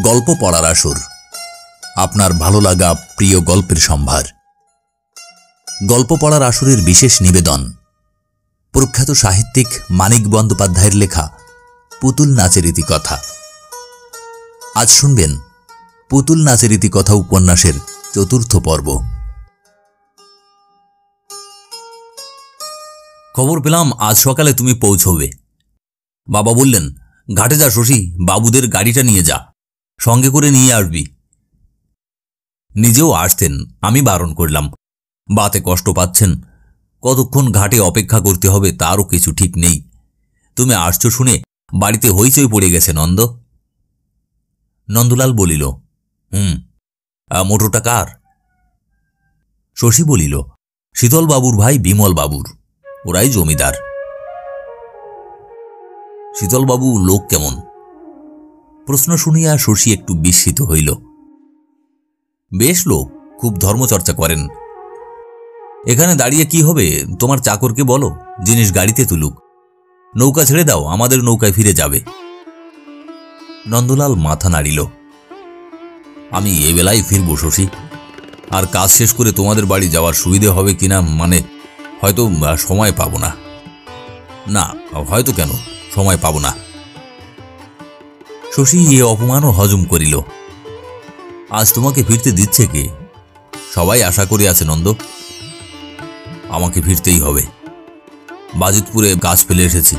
গল্প পড়ার আসর, আপনার ভালো লাগা প্রিয় গল্পের সম্ভার। গল্প পড়ার আসরের বিশেষ নিবেদন প্রখ্যাত সাহিত্যিক মানিক বন্দ্যোপাধ্যায়ের লেখা পুতুল নাচের ইতিকথা। আজ শুনবেন পুতুল নাচের ইতিকথা উপন্যাসের চতুর্থ পর্ব। খবর পেলাম আজ সকালে তুমি পৌঁছবে। বাবা বললেন, ঘাটে যা শশী, বাবুদের গাড়িটা নিয়ে যা, সঙ্গে করে নিয়ে আসবি। নিজেও আসতেন, আমি বারণ করলাম। বাতে কষ্ট পাচ্ছেন, কতক্ষণ ঘাটে অপেক্ষা করতে হবে তারও কিছু ঠিক নেই। তুমি আসছো শুনে বাড়িতে হইচই পড়ে গেছে নন্দ। নন্দলাল বলিল, মোটরটা কার? শশী বলিল, শীতল বাবুর ভাই বিমল বাবুর, ওরাই জমিদার। শীতলবাবু লোক কেমন? প্রশ্ন শুনিয়া শশী একটু বিস্মিত হইল। বেশ লোক, খুব ধর্মচর্চা করেন। এখানে দাঁড়িয়ে কি হবে, তোমার চাকরকে বলো জিনিস গাড়িতে তুলুক। নৌকা ছেড়ে দাও, আমাদের নৌকায় ফিরে যাবে। নন্দলাল মাথা নাড়িল। আমি এ বেলায় ফিরব শশী, আর কাজ শেষ করে তোমাদের বাড়ি যাওয়ার সুবিধে হবে কিনা, মানে হয়তো সময় পাব না। না, হয়তো কেন, সময় পাব না। শশী এ অপমানও হজম করিল। আজ তোমাকে ফিরতে দিচ্ছে কে? সবাই আশা করে আছে নন্দ। আমাকে ফিরতেই হবে। বাজিতপুরে গাছ ফেলে এসেছি,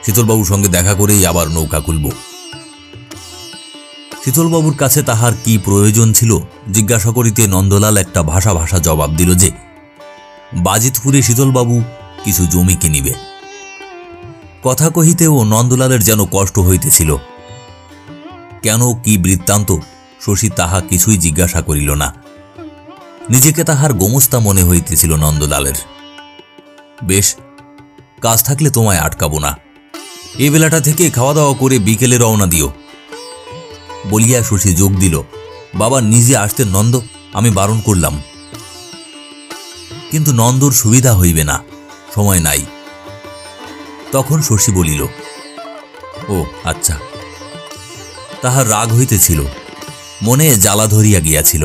শীতলবাবুর সঙ্গে দেখা করেই আবার নৌকা খুলব। শীতলবাবুর কাছে তাহার কি প্রয়োজন ছিল জিজ্ঞাসা করিতে নন্দলাল একটা ভাষা জবাব দিল যে বাজিতপুরে শীতলবাবু কিছু জমি কিনিবে। কথা কহিতেও নন্দলালের যেন কষ্ট হইতেছিল। কেন, কি বৃত্তান্ত, শশী তাহা কিছুই জিজ্ঞাসা করিল না। নিজেকে তাহার গোমস্তা মনে হইতেছিল নন্দলালের। বেশ, কাজ থাকলে তোমায় আটকাবো না। এ বেলাটা থেকে খাওয়া দাওয়া করে বিকেলে রওনা দিও। বলিয়া শশী যোগ দিল, বাবা নিজে আসতেন নন্দ, আমি বারণ করলাম। কিন্তু নন্দর সুবিধা হইবে না, সময় নাই। তখন শশী বলিল, ও আচ্ছা। তাহার রাগ হইতেছিল, মনে জ্বালা ধরিয়া গিয়াছিল।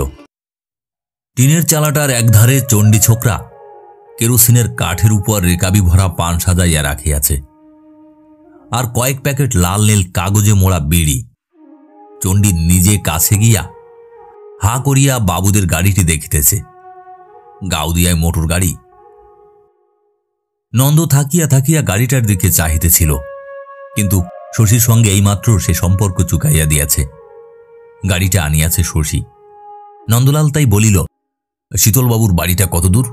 টিনের চালাটার একধারে চণ্ডী ছোকরা কেরোসিনের কাঠের উপর রেকাবি ভরা পান সাজাইয়া রাখিয়াছে, আর কয়েক প্যাকেট লাল নীল কাগজে মোড়া বিড়ি। চণ্ডী নিজে কাছে গিয়া হা করিয়া বাবুদের গাড়িটি দেখিতেছে। গাউদিয়ায় মোটর গাড়ি। নন্দ থাকিয়া থাকিয়া গাড়িটার দিকে চাহিতেছিল, কিন্তু শশীর সঙ্গে এইমাত্র সে সম্পর্ক চুকাইয়া দিয়াছে। গাড়িটা আনিয়াছে শশী। নন্দলাল তাই বলিল, শীতলবাবুর বাড়িটা কত দূর?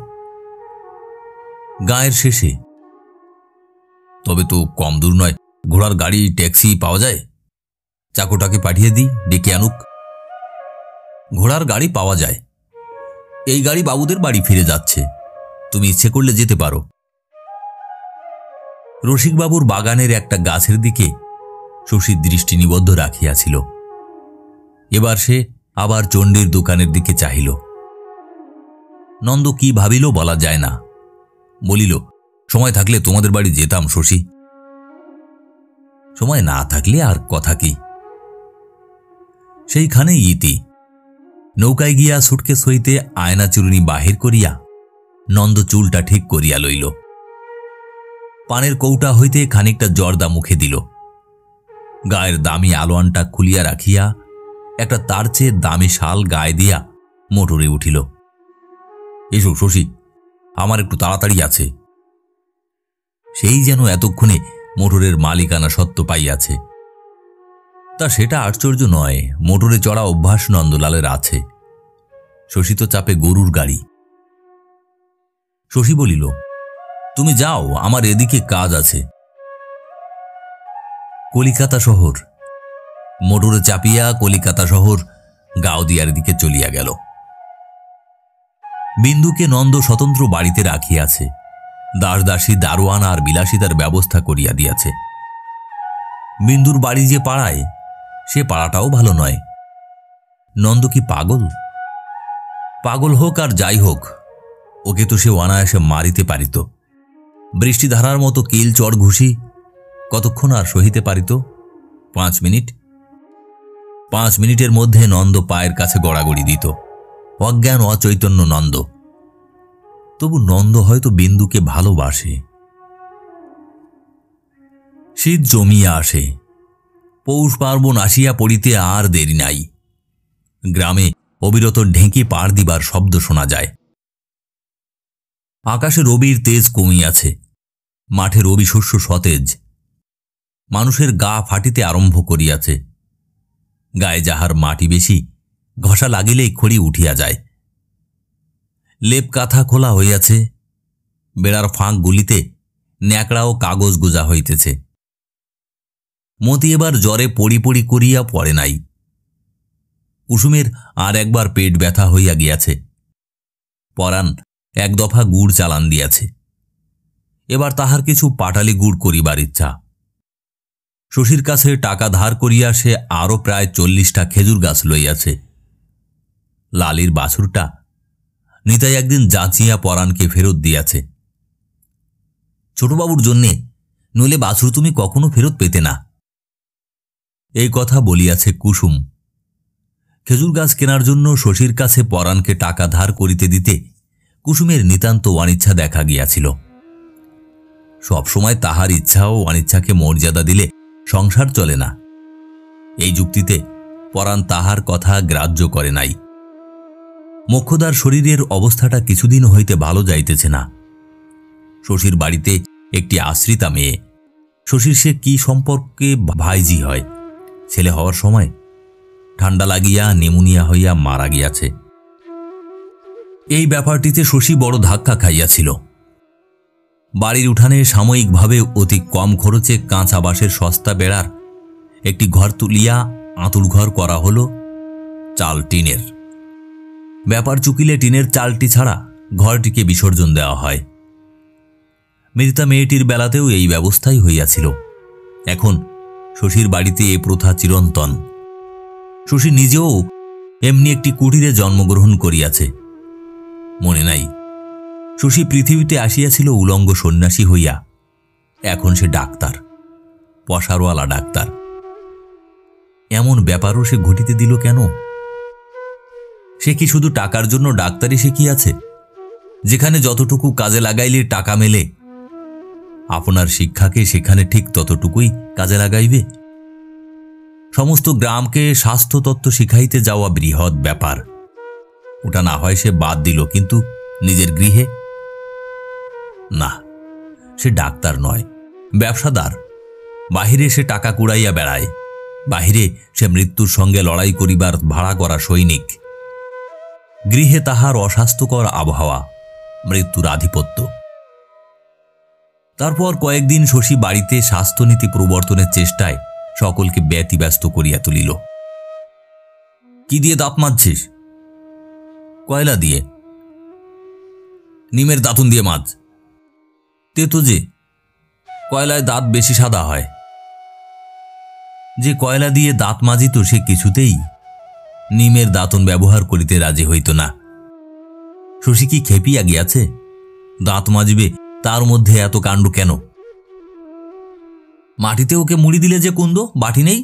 গাঁয়ের শেষে। তবে তো কম দূর নয়, ঘোড়ার গাড়ি ট্যাক্সি পাওয়া যায়? চাকরটাকে পাঠিয়ে দিই, ডেকে আনুক। ঘোড়ার গাড়ি পাওয়া যায়। এই গাড়ি বাবুদের বাড়ি ফিরে যাচ্ছে, তুমি ইচ্ছে করলে যেতে পারো। রসিকবাবুর বাগানের একটা গাছের দিকে শশীর দৃষ্টি নিবদ্ধ রাখিয়াছিল। এবার সে আবার চণ্ডীর দোকানের দিকে চাহিল। নন্দ কি ভাবিল বলা যায় না। বলিল, সময় থাকলে তোমাদের বাড়ি যেতাম শশী। সময় না থাকলে আর কথা কি। সেইখানেই ইতি। নৌকায় গিয়া সুটকেস হইতে আয়না চুরুনি বাহির করিয়া নন্দ চুলটা ঠিক করিয়া লইল। পানের কৌটা হইতে খানিকটা জর্দা মুখে দিল। গায়ের দামি আলোয়ানটা খুলিয়া রাখিয়া একটা তার চেয়ে দামি শাল গায়ে দিয়া মোটরে উঠিল। এসো শশী, আমার একটু তাড়াতাড়ি আছে। সেই যেন এতক্ষণে মোটরের মালিকানা সত্ত্ব পাইয়াছে। তা সেটা আশ্চর্য নয়, মোটরে চড়া অভ্যাস নন্দলালের আছে। শশী তো চাপে গরুর গাড়ি। শশী বলিল, তুমি যাও, আমার এদিকে কাজ আছে। কলিকাতা শহর। মোটরে চাপিয়া কলিকাতা শহর গাওদিয়ার দিকে চলিয়া গেল। বিন্দুকে নন্দ স্বতন্ত্র বাড়িতে রাখিয়াছে। দাসদাসী, দারোয়ান আর বিলাসিতার ব্যবস্থা করিয়া দিয়াছে। বিন্দুর বাড়ি যে পাড়ায়, সে পাড়াটাও ভালো নয়। নন্দ কি পাগল? পাগল হোক আর যাই হোক, ওকে তো সে অনায়াসে মারিতে পারিত। বৃষ্টিধারার মতো কিল চড় ঘুষি কতক্ষণ আর সহিতে পারিত? 5 মিনিট। 5 মিনিটের মধ্যে নন্দ পায়ের কাছে গড়াগড়ি দিত। অজ্ঞান অচৈতন্য নন্দ। তবু নন্দ হয়তো বিন্দুকে ভালোবাসে। শীত জমিয়া আসে। পৌষ পার্বণ আসিয়া পড়িতে আর দেরি নাই। গ্রামে অবিরত ঢেঁকি পাড় দিবার শব্দ শোনা যায়। আকাশে রবির তেজ কমিয়াছে। মাঠে রবি শস্য সতেজ। মানুষের গা ফাটিতে আরম্ভ করিয়াছে। গায়ে যাহার মাটি বেশি, ঘষা লাগিলেই খড়ি উঠিয়া যায়। লেপ কাঁথা খোলা হইয়াছে। বেড়ার ফাঁকগুলিতে ন্যাকড়া ও কাগজ গোজা হইতেছে। মতি এবার জ্বরে পড়ি পড়ি করিয়া পড়ে নাই। কুসুমের আর একবার পেট ব্যথা হইয়া গিয়াছে। পরাণ এক দফা গুড় চালান দিয়াছে। এবার তাহার কিছু পাটালি গুড় করিবার ইচ্ছা। শশীর কাছে টাকা ধার করিয়া সে আরও প্রায় 40টা খেজুর গাছ লইয়াছে। লালির বাছুরটা নিতাই একদিন যাচিয়া পরাণকে ফেরত দিয়াছে। ছোটবাবুর জন্যে, নইলে বাছুর তুমি কখনো ফেরত পেতে না। এই কথা বলিয়াছে কুসুম। খেজুর গাছ কেনার জন্য শশীর কাছে পরাণকে টাকা ধার করিতে দিতে কুসুমের নিতান্ত অনিচ্ছা দেখা গিয়াছিল। সবসময় তাহার ইচ্ছা ও অনিচ্ছাকে মর্যাদা দিলে সংসার চলে না। এই যুক্তিতে পরাণ তাহার কথা গ্রাহ্য করে নাই। মোক্ষদার শরীরের অবস্থাটা কিছুদিন হইতে ভালো যাইতেছে না। শশীর বাড়িতে একটি আশ্রিতা মেয়ে। শশীর সে কি সম্পর্কে ভাইজি হয়। ছেলে হওয়ার সময় ঠান্ডা লাগিয়া নিমোনিয়া হইয়া মারা গিয়াছে। এই ব্যাপারটিতে শশী বড় ধাক্কা খাইয়াছিল। বাড়ির উঠানে সাময়িকভাবে অতি কম খরচে কাঁচা বাঁশের সস্তা বেড়ার একটি ঘর তুলিয়া আঁতুড় ঘর করা হল চাল টিনের। ব্যাপার চুকিলে টিনের চালটি ছাড়া ঘরটিকে বিসর্জন দেওয়া হয়। মৃতা মেয়েটির বেলাতেও এই ব্যবস্থাই হইয়াছিল। এখন শশীর বাড়িতে এ প্রথা চিরন্তন। শশী নিজেও এমনি একটি কুটিরে জন্মগ্রহণ করিয়াছে। মনে নাই, শশী পৃথিবীতে আসিয়াছিল উলঙ্গ সন্ন্যাসী হইয়া। এখন সে ডাক্তার, পশারওয়ালা ডাক্তার। এমন ব্যাপারও সে ঘটিতে দিল কেন? সে কি শুধু টাকার জন্য ডাক্তারি শিখিয়াছে? যেখানে যতটুকু কাজে লাগাইলে টাকা মেলে, আপনার শিক্ষাকে সেখানে ঠিক ততটুকুই কাজে লাগাইবে? সমস্ত গ্রামকে স্বাস্থ্যতত্ত্ব শিখাইতে যাওয়া বৃহৎ ব্যাপার। ওটা না হয় সে বাদ দিল, কিন্তু নিজের গৃহে না। সে ডাক্তার নয়, ব্যবসাদার। বাহিরে সে টাকা কুড়াইয়া বেড়ায়। বাহিরে সে মৃত্যুর সঙ্গে লড়াই করিবার ভাড়া করা সৈনিক। গৃহে তাহার অস্বাস্থ্যকর আবহাওয়া, মৃত্যুর আধিপত্য। তারপর কয়েকদিন শশী বাড়িতে স্বাস্থ্যনীতি প্রবর্তনের চেষ্টায় সকলকে ব্যতিব্যস্ত করিয়া তুলিল। কি দিয়ে দাঁত মাজছিস? কয়লা দিয়ে। নিমের দাঁতুন দিয়ে মাছ। তেতো যে, কয়লায় দাঁত বেশি সাদা হয়। যে কয়লা দিয়ে দাঁত মাজিত সে কিছুতেই নিমের দাঁতন ব্যবহার করিতে রাজি হইত না। শশী কি খেপিয়া গিয়াছে? দাঁত মাজবে, তার মধ্যে এত কাণ্ড কেন? মাটিতে ওকে মুড়ি দিলে যে কুন্দ, বাটি নেই?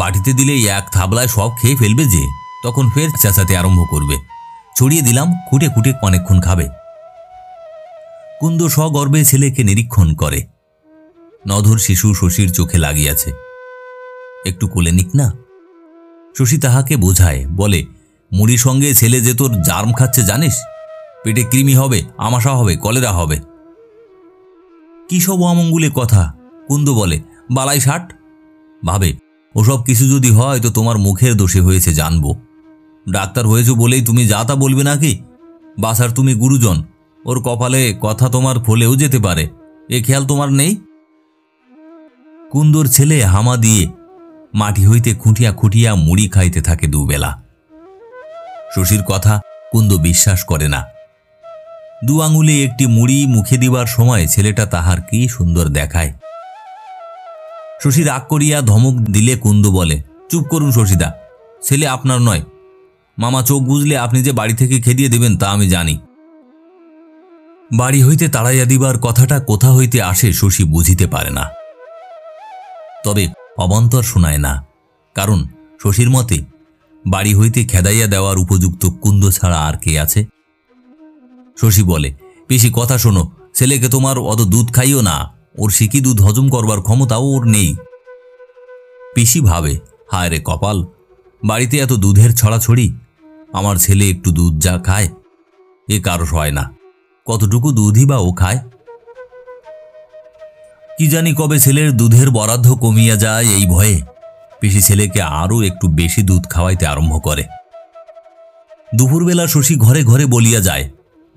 বাটিতে দিলে এক থাবলায় সব খেয়ে ফেলবে যে, তখন ফের চেঁচাতে আরম্ভ করবে। ছড়িয়ে দিলাম, খুঁটে খুঁটে অনেকক্ষণ খাবে। কুন্দ সগর্বে ছেলেকে নিরীক্ষণ করে। নধর শিশু শশীর চোখে লাগিয়াছে। একটু কোলে নিক না। শশী তাহাকে বোঝায়, বলে, মুড়ির সঙ্গে ছেলে যে তোর জার্ম খাচ্ছে জানিস? পেটে কৃমি হবে, আমাশা হবে, কলেরা হবে। কি সব অমঙ্গলে কথা! কুন্দ বলে, বালাই ষাট। ভাবে, ওসব কিছু যদি হয় তো তোমার মুখের দোষে হয়েছে জানবো। ডাক্তার হয়েছ বলেই তুমি যা তা বলবে নাকি? বাসার তুমি গুরুজন, ওর কপালে কথা তোমার ফলেও যেতে পারে, এ খেয়াল তোমার নেই? কুন্দর ছেলে হামা দিয়ে মাটি হইতে খুঁটিয়া খুঁটিয়া মুড়ি খাইতে থাকে দুবেলা। শশীর কথা কুন্দ বিশ্বাস করে না। 2 আঙুলে একটি মুড়ি মুখে দিবার সময় ছেলেটা তাহার কি সুন্দর দেখায়। শশী রাগ করিয়া ধমক দিলে কুন্দ বলে, চুপ করুন শশীদা, ছেলে আপনার নয়। মামা চোখ বুঝলে আপনি যে বাড়ি থেকে খেদিয়ে দেবেন তা আমি জানি। বাড়ি হইতে তাড়াইয়া দিবার কথাটা কোথা হইতে আসে শশী বুঝিতে পারে না। তবে অবান্তর শোনায় না, কারণ শশীর মতে বাড়ি হইতে খেদাইয়া দেওয়ার উপযুক্ত কুন্দ ছাড়া আর কে আছে? শশী বলে, পিসি কথা শোনো, ছেলেকে তোমার অত দুধ খাইও না, ওর সিকি দুধ হজম করবার ক্ষমতাও ওর নেই। পিসি ভাবে, হায় রে কপাল, বাড়িতে এত দুধের ছড়াছড়ি, আমার ছেলে একটু দুধ যা খায় এ কারো হয় না, কতটুকু দুধই বা ও খায়। কি জানি কবে ছেলের দুধের বরাদ্দ কমিয়া যায়, এই ভয়ে পিসি ছেলেকে আরও একটু বেশি দুধ খাওয়াইতে আরম্ভ করে। দুপুরবেলা শশী ঘরে ঘরে বলিয়া যায়,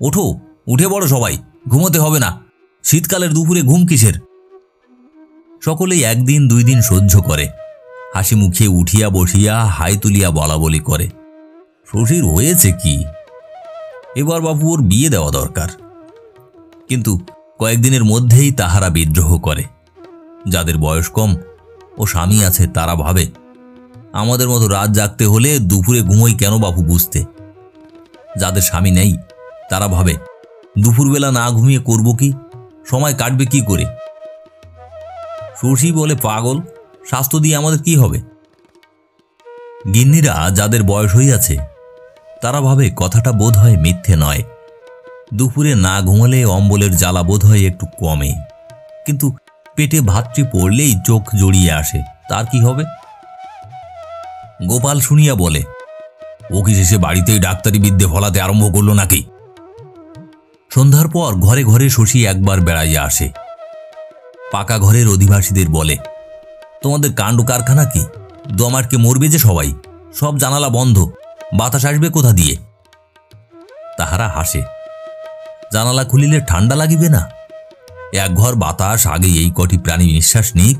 ওঠো, উঠে পড়ো সবাই, ঘুমোতে হবে না, শীতকালের দুপুরে ঘুম কিসের? সকলেই একদিন দুই দিন সহ্য করে, হাসি মুখে উঠিয়া বসিয়া হাই তুলিয়া বলা বলি করে। শশীর হয়েছে কি, এবার বাবু ওর বিয়ে দেওয়া দরকার। কিন্তু কয়েকদিনের মধ্যেই তাহারা বিদ্রোহ করে। যাদের বয়স কম ও স্বামী আছে তারা ভাবে, আমাদের মতো রাত জাগতে হলে দুপুরে ঘুমোই কেন বাপু বুঝতে। যাদের স্বামী নেই তারা ভাবে, দুপুরবেলা না ঘুমিয়ে করব কি, সময় কাটবে কি করে। শশী বলে, পাগল, স্বাস্থ্য দিয়ে আমাদের কি হবে? গিন্নিরা যাদের বয়স হইয়াছে তারা ভাবে কথাটা বোধ হয় মিথ্যে নয়, দুপুরে না ঘুমালে অম্বলের জ্বালা বোধ হয় একটু কমে, কিন্তু পেটে ভাতটি পড়লেই চোখ জড়িয়ে আসে, তার কি হবে? গোপাল শুনিয়া বলে, ও কি শেষে বাড়িতেই ডাক্তারি বিদ্যে ফলাতে আরম্ভ করলো নাকি? সন্ধ্যার পর ঘরে ঘরে শশী একবার বেড়াইয়া আসে। পাকা ঘরের অধিবাসীদের বলে, তোমাদের কাণ্ড কারখানা কি, দম আটকে মরবে যে সবাই, সব জানালা বন্ধ, বাতাস আসবে কোথা দিয়ে? তাহারা হাসে, জানালা খুলিলে ঠান্ডা লাগিবে না? এক ঘর বাতাস আগে এই কটি প্রাণী নিঃশ্বাস নিক,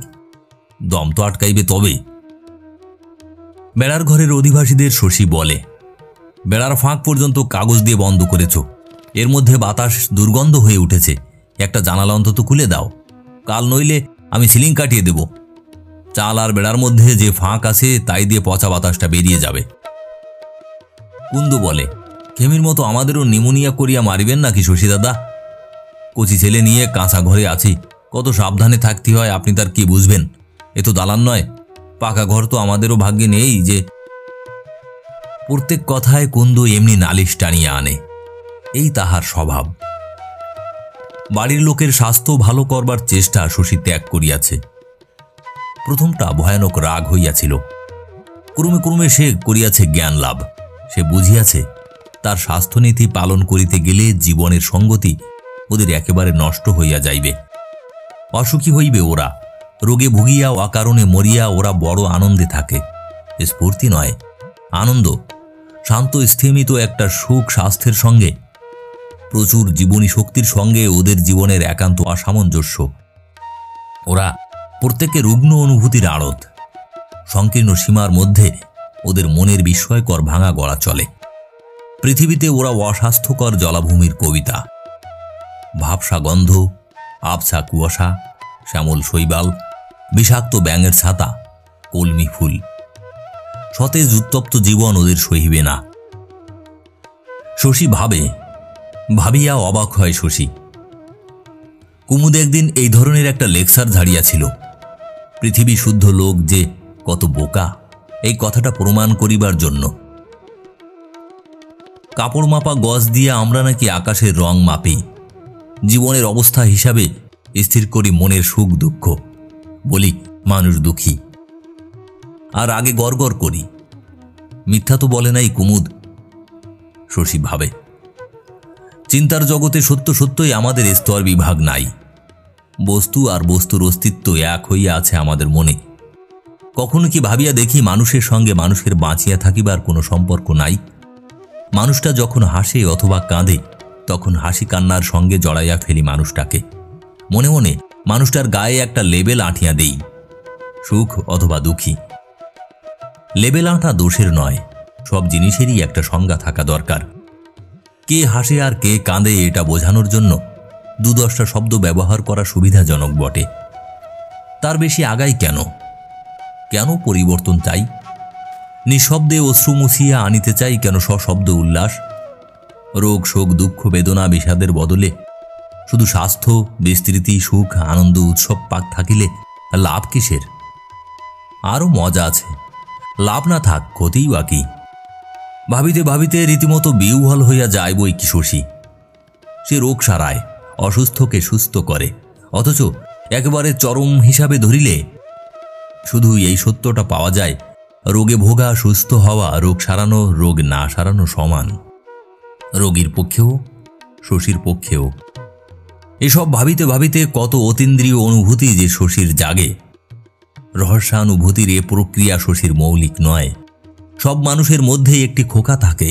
দম তো আটকাইবে তবে। বেড়ার ঘরের অধিবাসীদের শশী বলে, বেড়ার ফাঁক পর্যন্ত কাগজ দিয়ে বন্ধ করেছ, এর মধ্যে বাতাস দুর্গন্ধ হয়ে উঠেছে, একটা জানালা অন্তত খুলে দাও, কাল নইলে আমি সিলিং কাটিয়ে দেব। চাল আর বেড়ার মধ্যে যে ফাঁক আছে তাই দিয়ে পচা বাতাসটা বেরিয়ে যাবে। কুন্দ বলে, খেমির মতো আমাদেরও নিমোনিয়া করিয়া মারিবেন নাকি শশী দাদা? কচি ছেলে নিয়ে কাঁচা ঘরে আছি, কত সাবধানে থাকতে হয় আপনি তার কি বুঝবেন? এ তো দালান নয়, পাকা ঘর তো আমাদেরও ভাগ্যে নেই যে। প্রত্যেক কথায় কুন্দ এমনি নালিশ টানিয়া আনে, এই তাহার স্বভাব। বাড়ির লোকের স্বাস্থ্য ভালো করবার চেষ্টা শশী ত্যাগ করিয়াছে। প্রথমটা ভয়ানক রাগ হইয়াছিল, ক্রমে ক্রমে সে করিয়াছে জ্ঞান লাভ। সে বুঝিয়াছে তার স্বাস্থ্যনীতি পালন করিতে গেলে জীবনের সঙ্গতি ওদের একেবারে নষ্ট হইয়া যাইবে, অসুখী হইবে ওরা, রোগে ভুগিয়া অকারণে মরিয়া ওরা বড় আনন্দে থাকে। স্ফূর্তি নয়, আনন্দ, শান্ত স্থিমিত একটা সুখ স্বাস্থ্যের সঙ্গে, প্রচুর জীবনী শক্তির সঙ্গে ওদের জীবনের একান্ত অসামঞ্জস্য। ওরা প্রত্যেকে রুগ্ন অনুভূতির আড়ত, সংকীর্ণ সীমার মধ্যে ওদের মনের বিস্ময়কর ভাঙা গড়া চলে। পৃথিবীতে ওরা অস্বাস্থ্যকর জলাভূমির কবিতা, ভাবসা গন্ধ, আবছা কুয়াশা, শ্যামল শৈবাল, বিষাক্ত ব্যাঙের ছাতা, কলমি ফুল, সতেজ উত্তপ্ত জীবন ওদের সহিবে না। শশী ভাবে, ভাবিয়া অবাক হয় শশী। কুমুদ একদিন এই ধরনের একটা লেকচার ঝাড়িয়াছিল, পৃথিবী শুদ্ধ লোক যে কত বোকা, এই কথাটা প্রমাণ করিবার জন্য। কাপড় মাপা গজ দিয়ে আমরা নাকি আকাশের রং মাপি, জীবনের অবস্থা হিসাবে স্থির করি মনের সুখ দুঃখ, বলি মানুষ দুঃখী, আর আগে গড়গড় করি। মিথ্যা তো বলে নাই কুমুদ। শশী ভাবে, চিন্তার জগতে সত্য সত্যই আমাদের স্তর বিভাগ নাই, বস্তু আর বস্তুর অস্তিত্ব এক হইয়া আছে আমাদের মনে। কখনো কি ভাবিয়া দেখি মানুষের সঙ্গে মানুষের বাঁচিয়া থাকিবার কোনো সম্পর্ক নাই? মানুষটা যখন হাসে অথবা কাঁদে তখন হাসি কান্নার সঙ্গে জড়াইয়া ফেলি মানুষটাকে, মনে মনে মানুষটার গায়ে একটা লেবেল আঁটিয়া দেই, সুখ অথবা দুঃখী। লেবেল আঁটা দোষের নয়, সব জিনিসেরই একটা সংজ্ঞা থাকা দরকার। কে হাসে আর কে কাঁদে এটা বোঝানোর জন্য ২-১০টা শব্দ ব্যবহার করা সুবিধাজনক বটে, তার বেশি আগাই কেন? কেন পরিবর্তন চাই? নিঃশব্দে অশ্রু মুছিয়া আনিতে চাই কেন সশব্দ উল্লাস? রোগ শোক দুঃখ বেদনা বিষাদের বদলে শুধু স্বাস্থ্য বিস্তৃতি সুখ আনন্দ উৎসব পাক থাকিলে লাভ কিসের? আরও মজা আছে, লাভ না থাক, ক্ষতিই বা কি। ভাবিতে ভাবিতে রীতিমতো বিহ্বল হইয়া যায় বই কি শশী। সে রোগ সারায়, অসুস্থকে সুস্থ করে, অথচ একেবারে চরম হিসাবে ধরিলে শুধু এই সত্যটা পাওয়া যায়, রোগে ভোগা সুস্থ হওয়া, রোগ সারানো রোগ না সারানো সমান, রোগীর পক্ষেও শশীর পক্ষেও। এসব ভাবিতে ভাবিতে কত অতীন্দ্রিয় অনুভূতি যে শশীর জাগে। রহস্যানুভূতির এ প্রক্রিয়া শশীর মৌলিক নয়। সব মানুষের মধ্যেই একটি খোকা থাকে,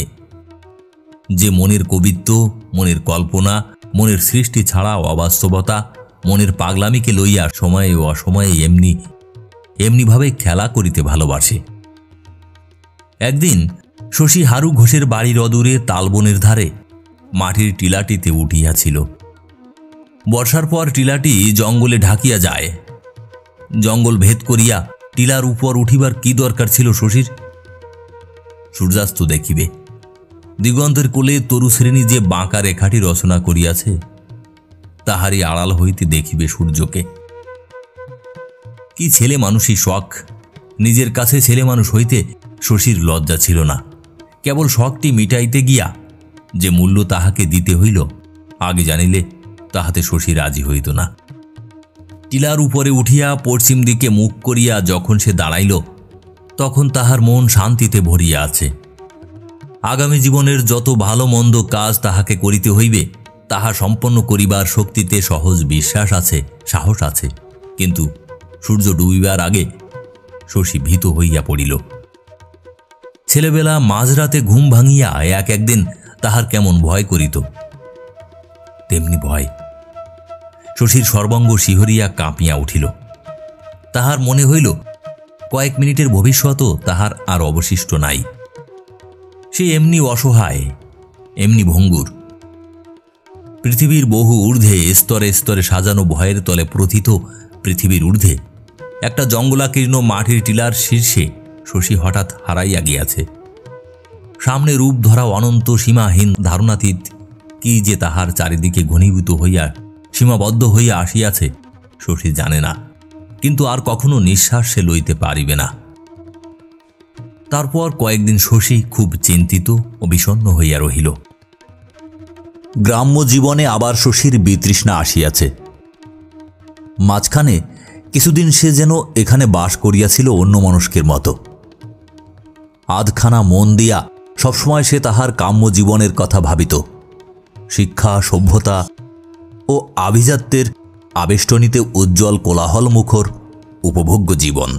যে মনের কবিত্ব, মনের কল্পনা, মনের সৃষ্টি ছাড়া অবাস্তবতা, মনের পাগলামিকে লইয়া সময়ে ও অসময়ে এমনিভাবে খেলা করিতে ভালোবাসে। একদিন শশী হারু ঘোষের বাড়ির অদূরে তালবনের ধারে মাটির টিলাটিতে উঠিয়াছিল। বর্ষার পর টিলাটি জঙ্গলে ঢাকিয়া যায়। জঙ্গল ভেদ করিয়া টিলার উপর উঠিবার কি দরকার ছিল শশীর? সূর্যাস্ত দেখিবে। দিগন্তের কোলে তরু শ্রেণী যে বাঁকা রেখাটি রচনা করিয়াছে, তাহারই আড়াল হইতে দেখিবে সূর্যকে। কি ছেলে মানুষই শখ! নিজের কাছে ছেলে মানুষ হইতে শশীর লজ্জা ছিল না। কেবল শখটি মিটাইতে গিয়া যে মূল্য তাহাকে দিতে হইল, আগে জানিলে তাহাতে শশী রাজি হইত না। টিলার উপরে উঠিয়া পশ্চিম দিকে মুখ করিয়া যখন সে দাঁড়াইল, তখন তাহার মন শান্তিতে ভরিয়া আছে। আগামী জীবনের যত ভালো মন্দ কাজ তাহাকে করিতে হইবে, তাহা সম্পন্ন করিবার শক্তিতে সহজ বিশ্বাস আছে, সাহস আছে। কিন্তু সূর্য ডুবিবার আগে শশী ভীত হইয়া পড়িল। ছেলেবেলা মাঝরাতে ঘুম ভাঙিয়া একদিন তাহার কেমন ভয় করিত, তেমনি ভয় শশীর সর্বাঙ্গ শিহরিয়া কাঁপিয়া উঠিল। তাহার মনে হইল কয়েক মিনিটের ভবিষ্যৎও তাহার আর অবশিষ্ট নাই। সে এমনি অসহায়, এমনি ভঙ্গুর। পৃথিবীর বহু ঊর্ধ্বে, স্তরে স্তরে সাজানো ভয়ের তলে প্রথিত পৃথিবীর ঊর্ধ্বে একটা জঙ্গলাকীর্ণ মাটির টিলার শীর্ষে শশী হঠাৎ হারাইয়া গিয়াছে। সামনে রূপ ধরা অনন্ত সীমাহীন ধারণাতীত কি যে তাহার চারিদিকে ঘনীভূত হইয়া সীমাবদ্ধ হইয়া আসিয়াছে শশী জানে না, কিন্তু আর কখনো নিঃশ্বাস সে লইতে পারিবে না। তারপর কয়েকদিন শশী খুব চিন্তিত ও বিষণ্ণ হইয়া রহিল। গ্রাম্য জীবনে আবার শশীর বিতৃষ্ণা আসিয়াছে। মাঝখানে কিছুদিন সে যেন এখানে বাস করিয়াছিল অন্যমনস্কের মতো। আধখানা মন দিয়া সবসময় সে তাহার কাম্য জীবনের কথা ভাবিত। শিক্ষা, সভ্যতা ও আভিজাত্যের আবেষ্টনীতে উজ্জ্বল কোলাহল মুখর উপভোগ্য জীবন।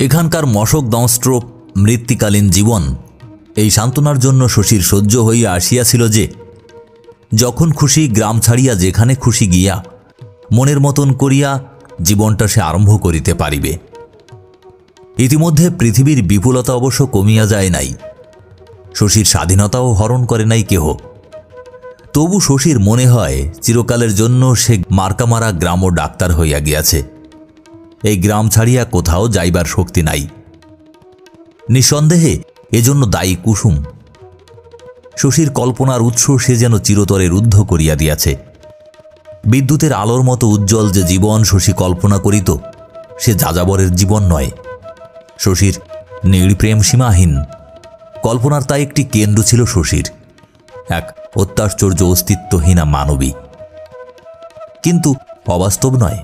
এখানকার মশক দংষ্ট্র মৃত্তিকালীন জীবন এই সান্ত্বনার জন্য শশীর সহ্য হইয়া আসিয়াছিল যে যখন খুশি গ্রাম ছাড়িয়া যেখানে খুশি গিয়া মনের মতন করিয়া জীবনটা সে আরম্ভ করিতে পারিবে। ইতিমধ্যে পৃথিবীর বিপুলতা অবশ্য কমিয়া যায় নাই, শশীর স্বাধীনতাও হরণ করে নাই কেহ। তবু শশীর মনে হয় চিরকালের জন্য সে মার্কামারা গ্রাম্য ডাক্তার হইয়া গিয়াছে। এই গ্রাম ছাড়িয়া কোথাও যাইবার শক্তি নাই। নিঃসন্দেহে এজন্য দায়ী কুসুম। শশীর কল্পনার উৎস সে যেন চিরতরে রুদ্ধ করিয়া দিয়াছে। বিদ্যুতের আলোর মতো উজ্জ্বল যে জীবন শশী কল্পনা করিত, সে যাযাবরের জীবন নয়। শশীর নির্প্রেম সীমাহীন কল্পনার তাই একটি কেন্দ্র ছিল শশীর, এক অত্যাশ্চর্য অস্তিত্বহীনা মানবী। কিন্তু অবাস্তব নয়।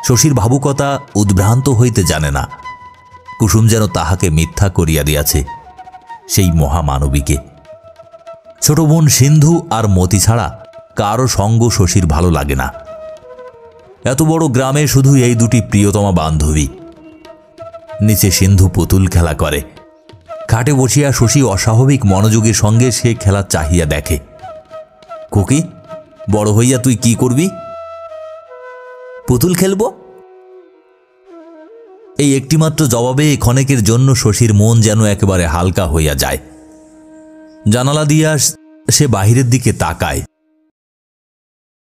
শশীর ভাবুকতা উদ্ভ্রান্ত হইতে জানে না। কুসুম যেন তাহাকে মিথ্যা করিয়া দিয়াছে, সেই মহামানবীকে। ছোট বোন সিন্ধু আর মতি ছাড়া কারো সঙ্গ শশীর ভালো লাগে না। এত বড় গ্রামে শুধু এই দুটি প্রিয়তমা বান্ধবী। নিচে সিন্ধু পুতুল খেলা করে। খাটে বসিয়া শশী অস্বাভাবিক মনোযোগের সঙ্গে সে খেলা চাহিয়া দেখে। খুকি, বড় হইয়া তুই কি করবি? পুতুল খেলব। এই একটিমাত্র জবাবে ক্ষণেকের জন্য শশীর মন যেন একেবারে হালকা হইয়া যায়। জানালা দিয়া সে বাহিরের দিকে তাকায়।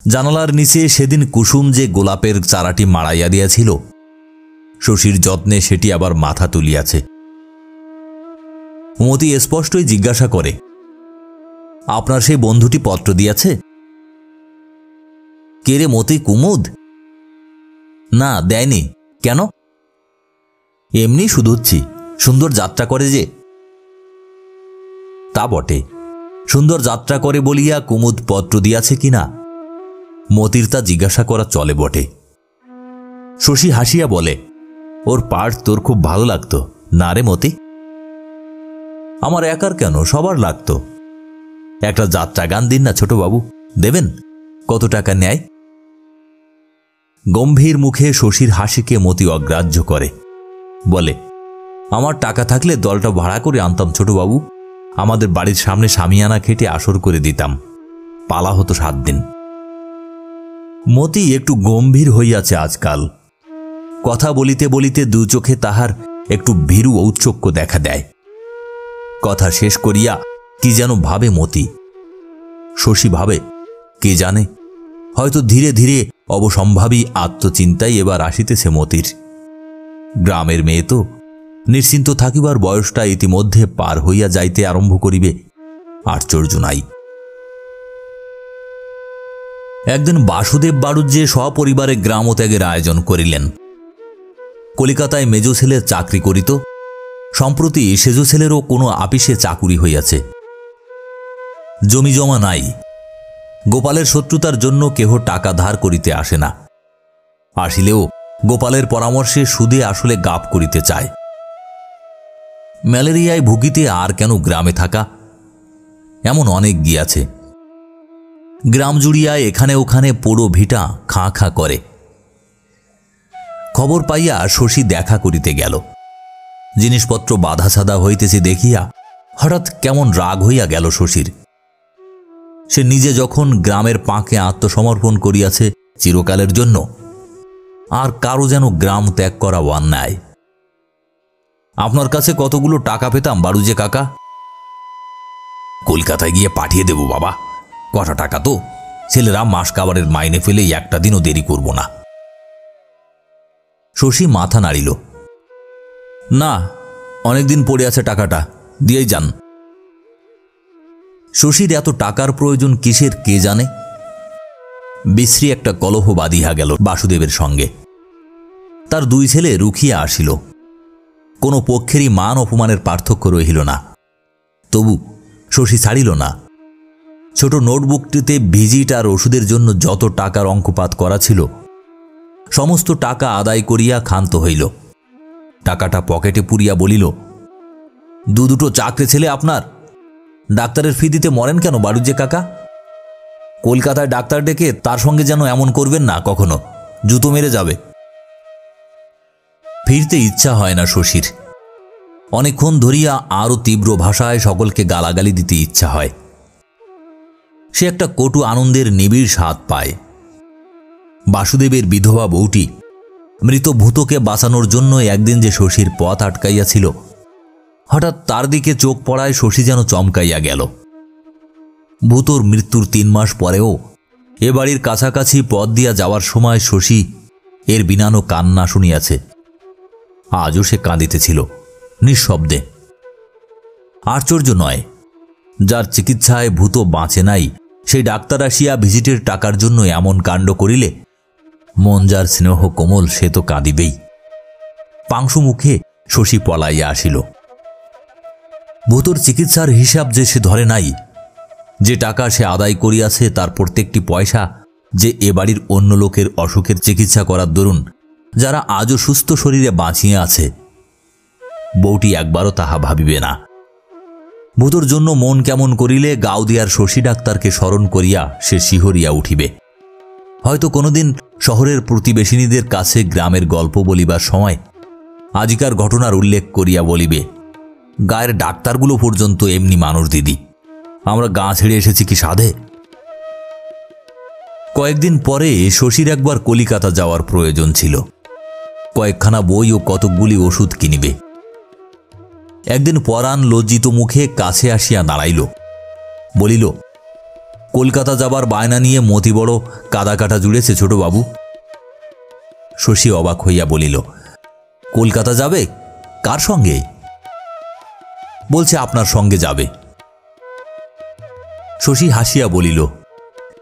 জানালার নিচে সেদিন কুসুম যে গোলাপের চারাটি মাড়াইয়া দিয়াছিল, শশীর যত্নে সেটি আবার মাথা তুলিয়াছে। মতি স্পষ্টই জিজ্ঞাসা করে, আপনার সেই বন্ধুটি পত্র দিয়াছে? কে রে মতি, কুমুদ? না, দেয়নি। কেন? এমনি শুধুচ্ছি, সুন্দর যাত্রা করে যে। তা বটে, সুন্দর যাত্রা করে বলিয়া কুমুদ পত্র দিয়াছে কিনা মতির তা জিজ্ঞাসা করা চলে বটে। শশী হাসিয়া বলে, ওর পাঠ তোর খুব ভালো লাগতো না রে মতি? আমার একার কেন, সবার লাগতো। একটা যাত্রা গান দিন না ছোটবাবু, দেবেন? কত টাকা নেয়? গম্ভীর মুখে শশীর হাসিকে মতি অগ্রাহ্য করে, বলে, আমার টাকা থাকলে দলটা ভাড়া করে আনতাম ছোটবাবু, আমাদের বাড়ির সামনে সামিয়ানা খেটে আসর করে দিতাম, পালা হতো 7 দিন। মতি একটু গম্ভীর হইয়াছে আজকাল। কথা বলিতে বলিতে দু চোখে তাহার একটু ভীরু ঔৎসুক্য দেখা দেয়। কথা শেষ করিয়া কি যেন ভাবে মতি। শশী ভাবে, কে জানে, হয়তো ধীরে ধীরে অবসম্ভাবী আত্মচিন্তাই এবার আসিতেছে মতির। গ্রামের মেয়ে তো, নিশ্চিন্ত থাকিবার বয়সটা ইতিমধ্যে পার হইয়া যাইতে আরম্ভ করিবে, আশ্চর্য নাই। একদিন বাসুদেব বাড়ুজ্যে সপরিবারে গ্রামত্যাগের আয়োজন করিলেন। কলিকাতায় মেজ ছেলের চাকরি করিত, সম্প্রতি সেজ ছেলেরও কোনো আপিসে চাকুরি হইয়াছে। জমি জমা নাই। গোপালের শত্রুতার জন্য কেহ টাকা ধার করিতে আসে না, আসিলেও গোপালের পরামর্শে সুদে আসলে গাপ করিতে চায়। ম্যালেরিয়ায় ভুগিতে আর কেন গ্রামে থাকা, এমন অনেক গিয়াছে। গ্রাম জুড়িয়া এখানে ওখানে পোড়ো ভিটা খাঁ খাঁ করে। খবর পাইয়া শশী দেখা করিতে গেল। জিনিসপত্র বাধা সাদা হইতেছে দেখিয়া হঠাৎ কেমন রাগ হইয়া গেল শশীর। সে নিজে যখন গ্রামের পাঁকে আত্মসমর্পণ করিয়াছে চিরকালের জন্য, আর কারো যেন গ্রাম ত্যাগ করা অন্যায়। আপনার কাছে কতগুলো টাকা পেতাম বাড়ুজ্যে কাকা? কলকাতায় গিয়ে পাঠিয়ে দেব বাবা, কটা টাকা তো, ছেলেরা মাস কাবারের মাইনে ফেলে একটা দিনও দেরি করব না। শশী মাথা নাড়িল, না, অনেকদিন পড়ে আছে, টাকাটা দিয়েই যান। শশীর এত টাকার প্রয়োজন কিসের কে জানে। বিশ্রী একটা কলহ বাঁধিয়া গেল বাসুদেবের সঙ্গে। তার 2 ছেলে রুখিয়া আসিল। কোনো পক্ষেরই মান অপমানের পার্থক্য রহিল না। তবু শশী ছাড়িল না। ছোট নোটবুকটিতে ভিজিট আর ওষুধের জন্য যত টাকার অঙ্কপাত করা ছিল সমস্ত টাকা আদায় করিয়া ক্ষান্ত হইল। টাকাটা পকেটে পুরিয়া বলিল, 2 চাকরি ছেলে আপনার, ডাক্তারের ফি দিতে মরেন কেন বাড়ুজ্যে কাকা? কলকাতায় ডাক্তার ডেকে তার সঙ্গে যেন এমন করবেন না কখনো, জুতো মেরে যাবে। ফিরতে ইচ্ছা হয় না শশীর। অনেকক্ষণ ধরিয়া আরও তীব্র ভাষায় সকলকে গালাগালি দিতে ইচ্ছা হয়। সে একটা কটু আনন্দের নিবিড় স্বাদ পায়। বাসুদেবের বিধবা বউটি মৃত ভূতকে বাঁচানোর জন্য একদিন যে শশীর পথ আটকাইয়াছিল, হঠাৎ তার দিকে চোখ পড়ায় শশী যেন চমকাইয়া গেল। ভূতর মৃত্যুর 3 মাস পরেও এ বাড়ির কাছাকাছি পথ দিয়া যাওয়ার সময় শশী এর বিনানো কান্না শুনিয়াছে। আজও সে কাঁদিতেছিল নিঃশব্দে। আশ্চর্য নয়, যার চিকিৎসায় ভূত বাঁচে নাই সেই ডাক্তার আসিয়া ভিজিটের টাকার জন্য এমন কাণ্ড করিলে মন যার স্নেহ কোমল সে তো কাঁদিবেই। পাংশু মুখে শশী পলাইয়া আসিল। ভূতর চিকিৎসার হিসাব যে সে ধরে নাই। যে টাকা সে আদায় করিয়াছে তার প্রত্যেকটি পয়সা যে এ বাড়ির অন্য লোকের অসুখের চিকিৎসা করার দরুন যারা আজও সুস্থ শরীরে বাঁচিয়ে আছে, বউটি একবারও তাহা ভাবিবে না। ভূতর জন্য মন কেমন করিলে গাউদিয়ার শশী ডাক্তারকে স্মরণ করিয়া সে শিহরিয়া উঠিবে। হয়তো কোনোদিন শহরের প্রতিবেশিনীদের কাছে গ্রামের গল্প বলিবার সময় আজিকার ঘটনার উল্লেখ করিয়া বলিবে, গায়ের ডাক্তারগুলো পর্যন্ত এমনি মানুষ দিদি, আমরা গা ছেড়ে এসেছি কি সাধে। কয়েকদিন পরে শশীর একবার কলিকাতা যাওয়ার প্রয়োজন ছিল। কয়েকখানা বই ও কতকগুলি ওষুধ কিনিবে। একদিন পরাণ লজ্জিত মুখে কাছে আসিয়া দাঁড়াইল, বলিল, কলকাতা যাবার বায়না নিয়ে মতি বড় কাদা কাটা জুড়েছে ছোটবাবু। শশী অবাক হইয়া বলিল, কলকাতা যাবে? কার সঙ্গে? বলছে আপনার সঙ্গে যাবে। শশী হাসিয়া বলিল,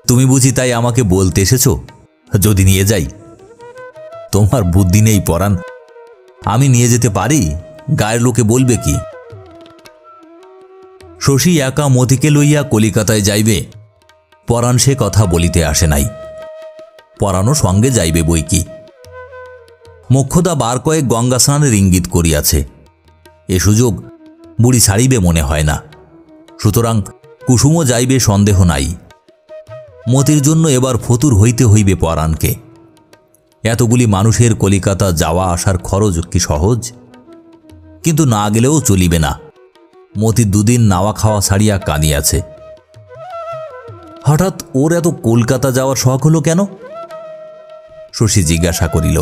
তুমি বুঝি তাই আমাকে বলতে এসেছ যদি নিয়ে যাই? তোমার বুদ্ধি নেই পরাণ, আমি নিয়ে যেতে পারি? গায়ের লোকে বলবে কি? শশী একা মতিকে লইয়া কলিকাতায় যাইবে, পরাণ সে কথা বলিতে আসে নাই। পরাণও সঙ্গে যাইবে বই কি। মোক্ষদা বার কয়েক গঙ্গা স্নানের ইঙ্গিত করিয়াছে। এ সুযোগ বুড়ি ছাড়িবে মনে হয় না। সুতরাং কুসুমও যাইবে সন্দেহ নাই। মতির জন্য এবার ফতুর হইতে হইবে পরাণকে। এতগুলি মানুষের কলিকাতা যাওয়া আসার খরচ কি সহজ? কিন্তু না গেলেও চলিবে না। মতি দুদিন নাওয়া খাওয়া ছাড়িয়া কাঁদিয়াছে। হঠাৎ ওর এত কলকাতা যাওয়ার শখ হলো কেন? শশী জিজ্ঞাসা করিল।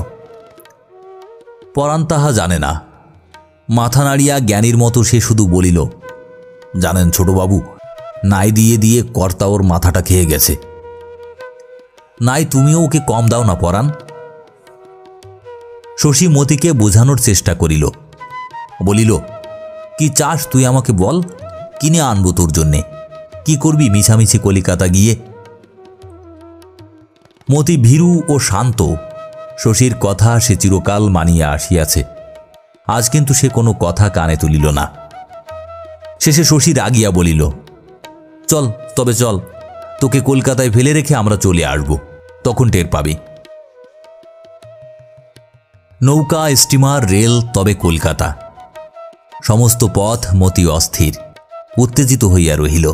পরাণ তাহা জানে না। মাথা নাড়িয়া জ্ঞানীর মতো সে শুধু বলিল, জানেন ছোটবাবু, নাই দিয়ে দিয়ে কর্তা ওর মাথাটা খেয়ে গেছে। নাই তুমিও ওকে কম দাও না পরাণ। শশী মতিকে বোঝানোর চেষ্টা করিল। বলিল, কি চাস তুই আমাকে বল, কিনে আনবো তোর জন্যে। কি করবি মিছামিছি কলিকাতা গিয়ে? মতি ভীরু ও শান্ত। শশীর কথা সে চিরকাল মানিয়া আসিয়াছে। আজ কিন্তু সে কোনো কথা কানে তুলিল না। শেষে শশী রাগিয়া বলিল, চল তবে চল, তোকে কলকাতায় ফেলে রেখে আমরা চলে আসব, তখন টের পাবি। নৌকা, স্টিমার, রেল, তবে কলকাতা। সমস্ত পথ মতি অস্থির, উত্তেজিত হইয়া রহিল।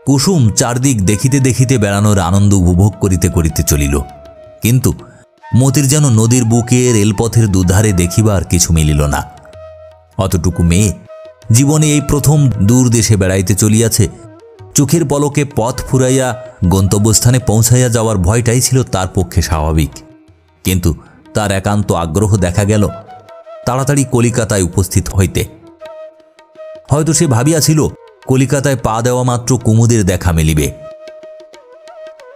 কুসুম চারদিক দেখিতে দেখিতে বেড়ানোর আনন্দ উপভোগ করিতে করিতে চলিল। কিন্তু মতির যেন নদীর বুকে রেলপথের দুধারে দেখিবার কিছু মিলিল না। অতটুকু মেয়ে জীবনে এই প্রথম দূর দেশে বেড়াইতে চলিয়াছে। চোখের পলকে পথ ফুরাইয়া গন্তব্যস্থানে পৌঁছাইয়া যাওয়ার ভয়টাই ছিল তার পক্ষে স্বাভাবিক। কিন্তু তার একান্ত আগ্রহ দেখা গেল তাড়াতাড়ি কলিকাতায় উপস্থিত হইতে। হয়তো সে ভাবিয়াছিল কলিকাতায় পা দেওয়া মাত্র কুমুদের দেখা মিলিবে,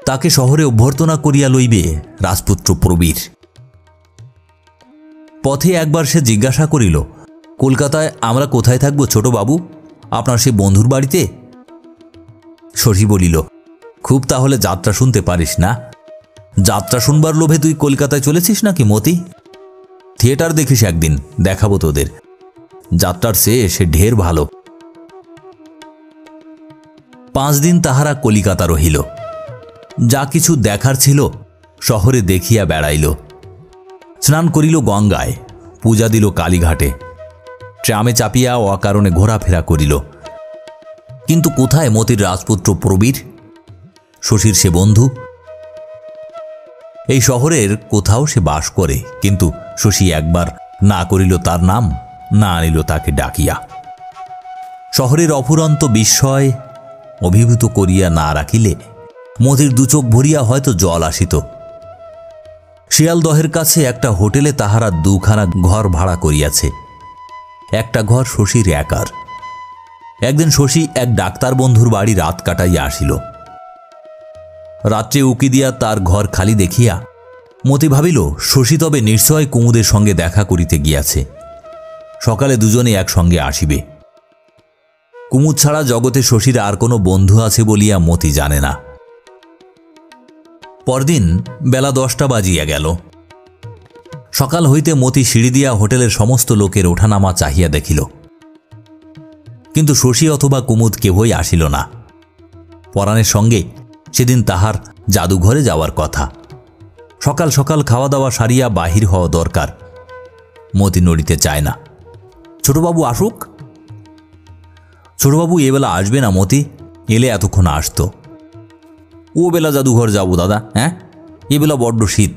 তাকে শহরে অভ্যর্থনা করিয়া লইবে রাজপুত্র প্রবীর। পথে একবার সে জিজ্ঞাসা করিল, কলকাতায় আমরা কোথায় থাকব ছোটবাবু? আপনার সে বন্ধুর বাড়িতে? শশী বলিল, খুব তাহলে যাত্রা শুনতে পারিস না? যাত্রা শুনবার লোভে তুই কলকাতায় চলেছিস নাকি মতি? থিয়েটার দেখিস একদিন, দেখাবো তোদের। যাত্রার সে ঢের ভালো। 5 দিন তাহারা কলিকাতা রহিল। যা কিছু দেখার ছিল শহরে দেখিয়া বেড়াইল। স্নান করিল গঙ্গায়, পূজা দিল কালীঘাটে, ট্রামে চাপিয়া অকারণে ঘোরাফেরা করিল। কিন্তু কোথায় মতির রাজপুত্র প্রবীর, শশীর সে বন্ধু? এই শহরের কোথাও সে বাস করে, কিন্তু শশী একবার না করিল তার নাম, না আনিল তাকে ডাকিয়া। শহরের অফুরন্ত বিস্ময় অভিভূত করিয়া না রাখিলে মতির দুচোখ ভরিয়া হয়তো জল আসিত। শিয়ালদহের কাছে একটা হোটেলে তাহারা 2খানা ঘর ভাড়া করিয়াছে। একটা ঘর শশীর একার। একদিন শশী এক ডাক্তার বন্ধুর বাড়ি রাত কাটাইয়া আসিল। রাত্রে উকি দিয়া তার ঘর খালি দেখিয়া মতি ভাবিল শশী তবে নিশ্চয় কুমুদের সঙ্গে দেখা করিতে গিয়াছে। সকালে দুজনে একসঙ্গে আসিবে। কুমুদ ছাড়া জগতে শশীর আর কোনো বন্ধু আছে বলিয়া মতি জানে না। পরদিন বেলা 10টা বাজিয়া গেল। সকাল হইতে মতি সিঁড়ি দিয়া হোটেলের সমস্ত লোকের ওঠানামা চাহিয়া দেখিল, কিন্তু শশী অথবা কুমুদ কেহই আসিল না। পরাণের সঙ্গে সেদিন তাহার জাদুঘরে যাওয়ার কথা। সকাল সকাল খাওয়া দাওয়া সারিয়া বাহির হওয়া দরকার। মতি নড়িতে চায় না। ছোটবাবু আসুক। ছোটবাবু এবেলা আসবে না মতি, এলে এতক্ষণ আসতো। ও বেলা জাদুঘর যাব দাদা? হ্যাঁ, এবেলা বড্ড শীত।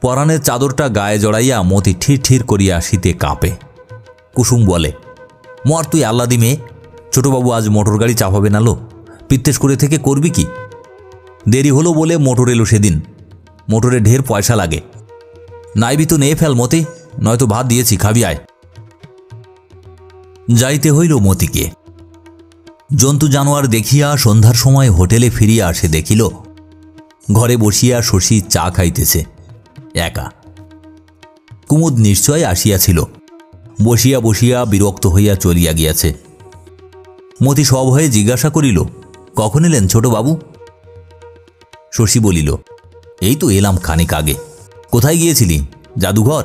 পরাণের চাদরটা গায়ে জড়াইয়া মতি ঠির ঠির করিয়া শীতে কাঁপে। কুসুম বলে, মর তুই আহ্লাদি মেয়ে, ছোটবাবু আজ মোটর গাড়ি চাপাবে না লো, পিত্তেশ করে থেকে করবি কি? দেরি হলো বলে মোটর এলো সেদিন, মোটরে ঢের পয়সা লাগে। নাইবি তো নিয়ে ফেল মতি, নয়তো ভাত দিয়েছি, খাবি আয়। যাইতে হইল মতিকে। জন্তু জানোয়ার দেখিয়া সন্ধ্যার সময় হোটেলে ফিরিয়া আসে দেখিল ঘরে বসিয়া শশী চা খাইতেছে একা। কুমুদ নিশ্চয় আসিয়াছিল, বসিয়া বসিয়া বিরক্ত হইয়া চলিয়া গিয়াছে। মতি সভয়ে জিজ্ঞাসা করিল, কখন এলেন ছোটবাবু? শশী বলিল, এই তো এলাম খানিক আগে। কোথায় গিয়েছিলি? জাদুঘর?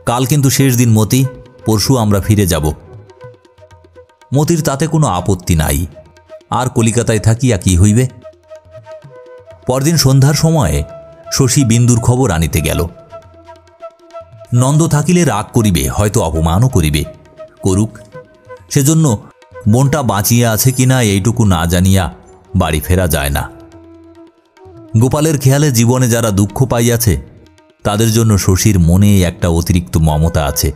কাল কিন্তু শেষ দিন মতি, পরশু আমরা ফিরে যাব। মতির তাতে কোনো আপত্তি নাই, আর কলিকাতায় থাকিয়া কি হইবে। পরদিন সন্ধ্যার সময়ে শশী বিন্দুর খবর আনিতে গেল। নন্দ থাকিলে রাগ করিবে, হয়তো অপমানও করিবে, করুক, সেজন্য বোনটা বাঁচিয়া আছে কিনা এইটুকু না জানিয়া বাড়ি ফেরা যায় না। গোপালের খেয়ালে জীবনে যারা দুঃখ পাইয়াছে তাদের জন্য শশীর মনে একটা অতিরিক্ত মমতা আছে।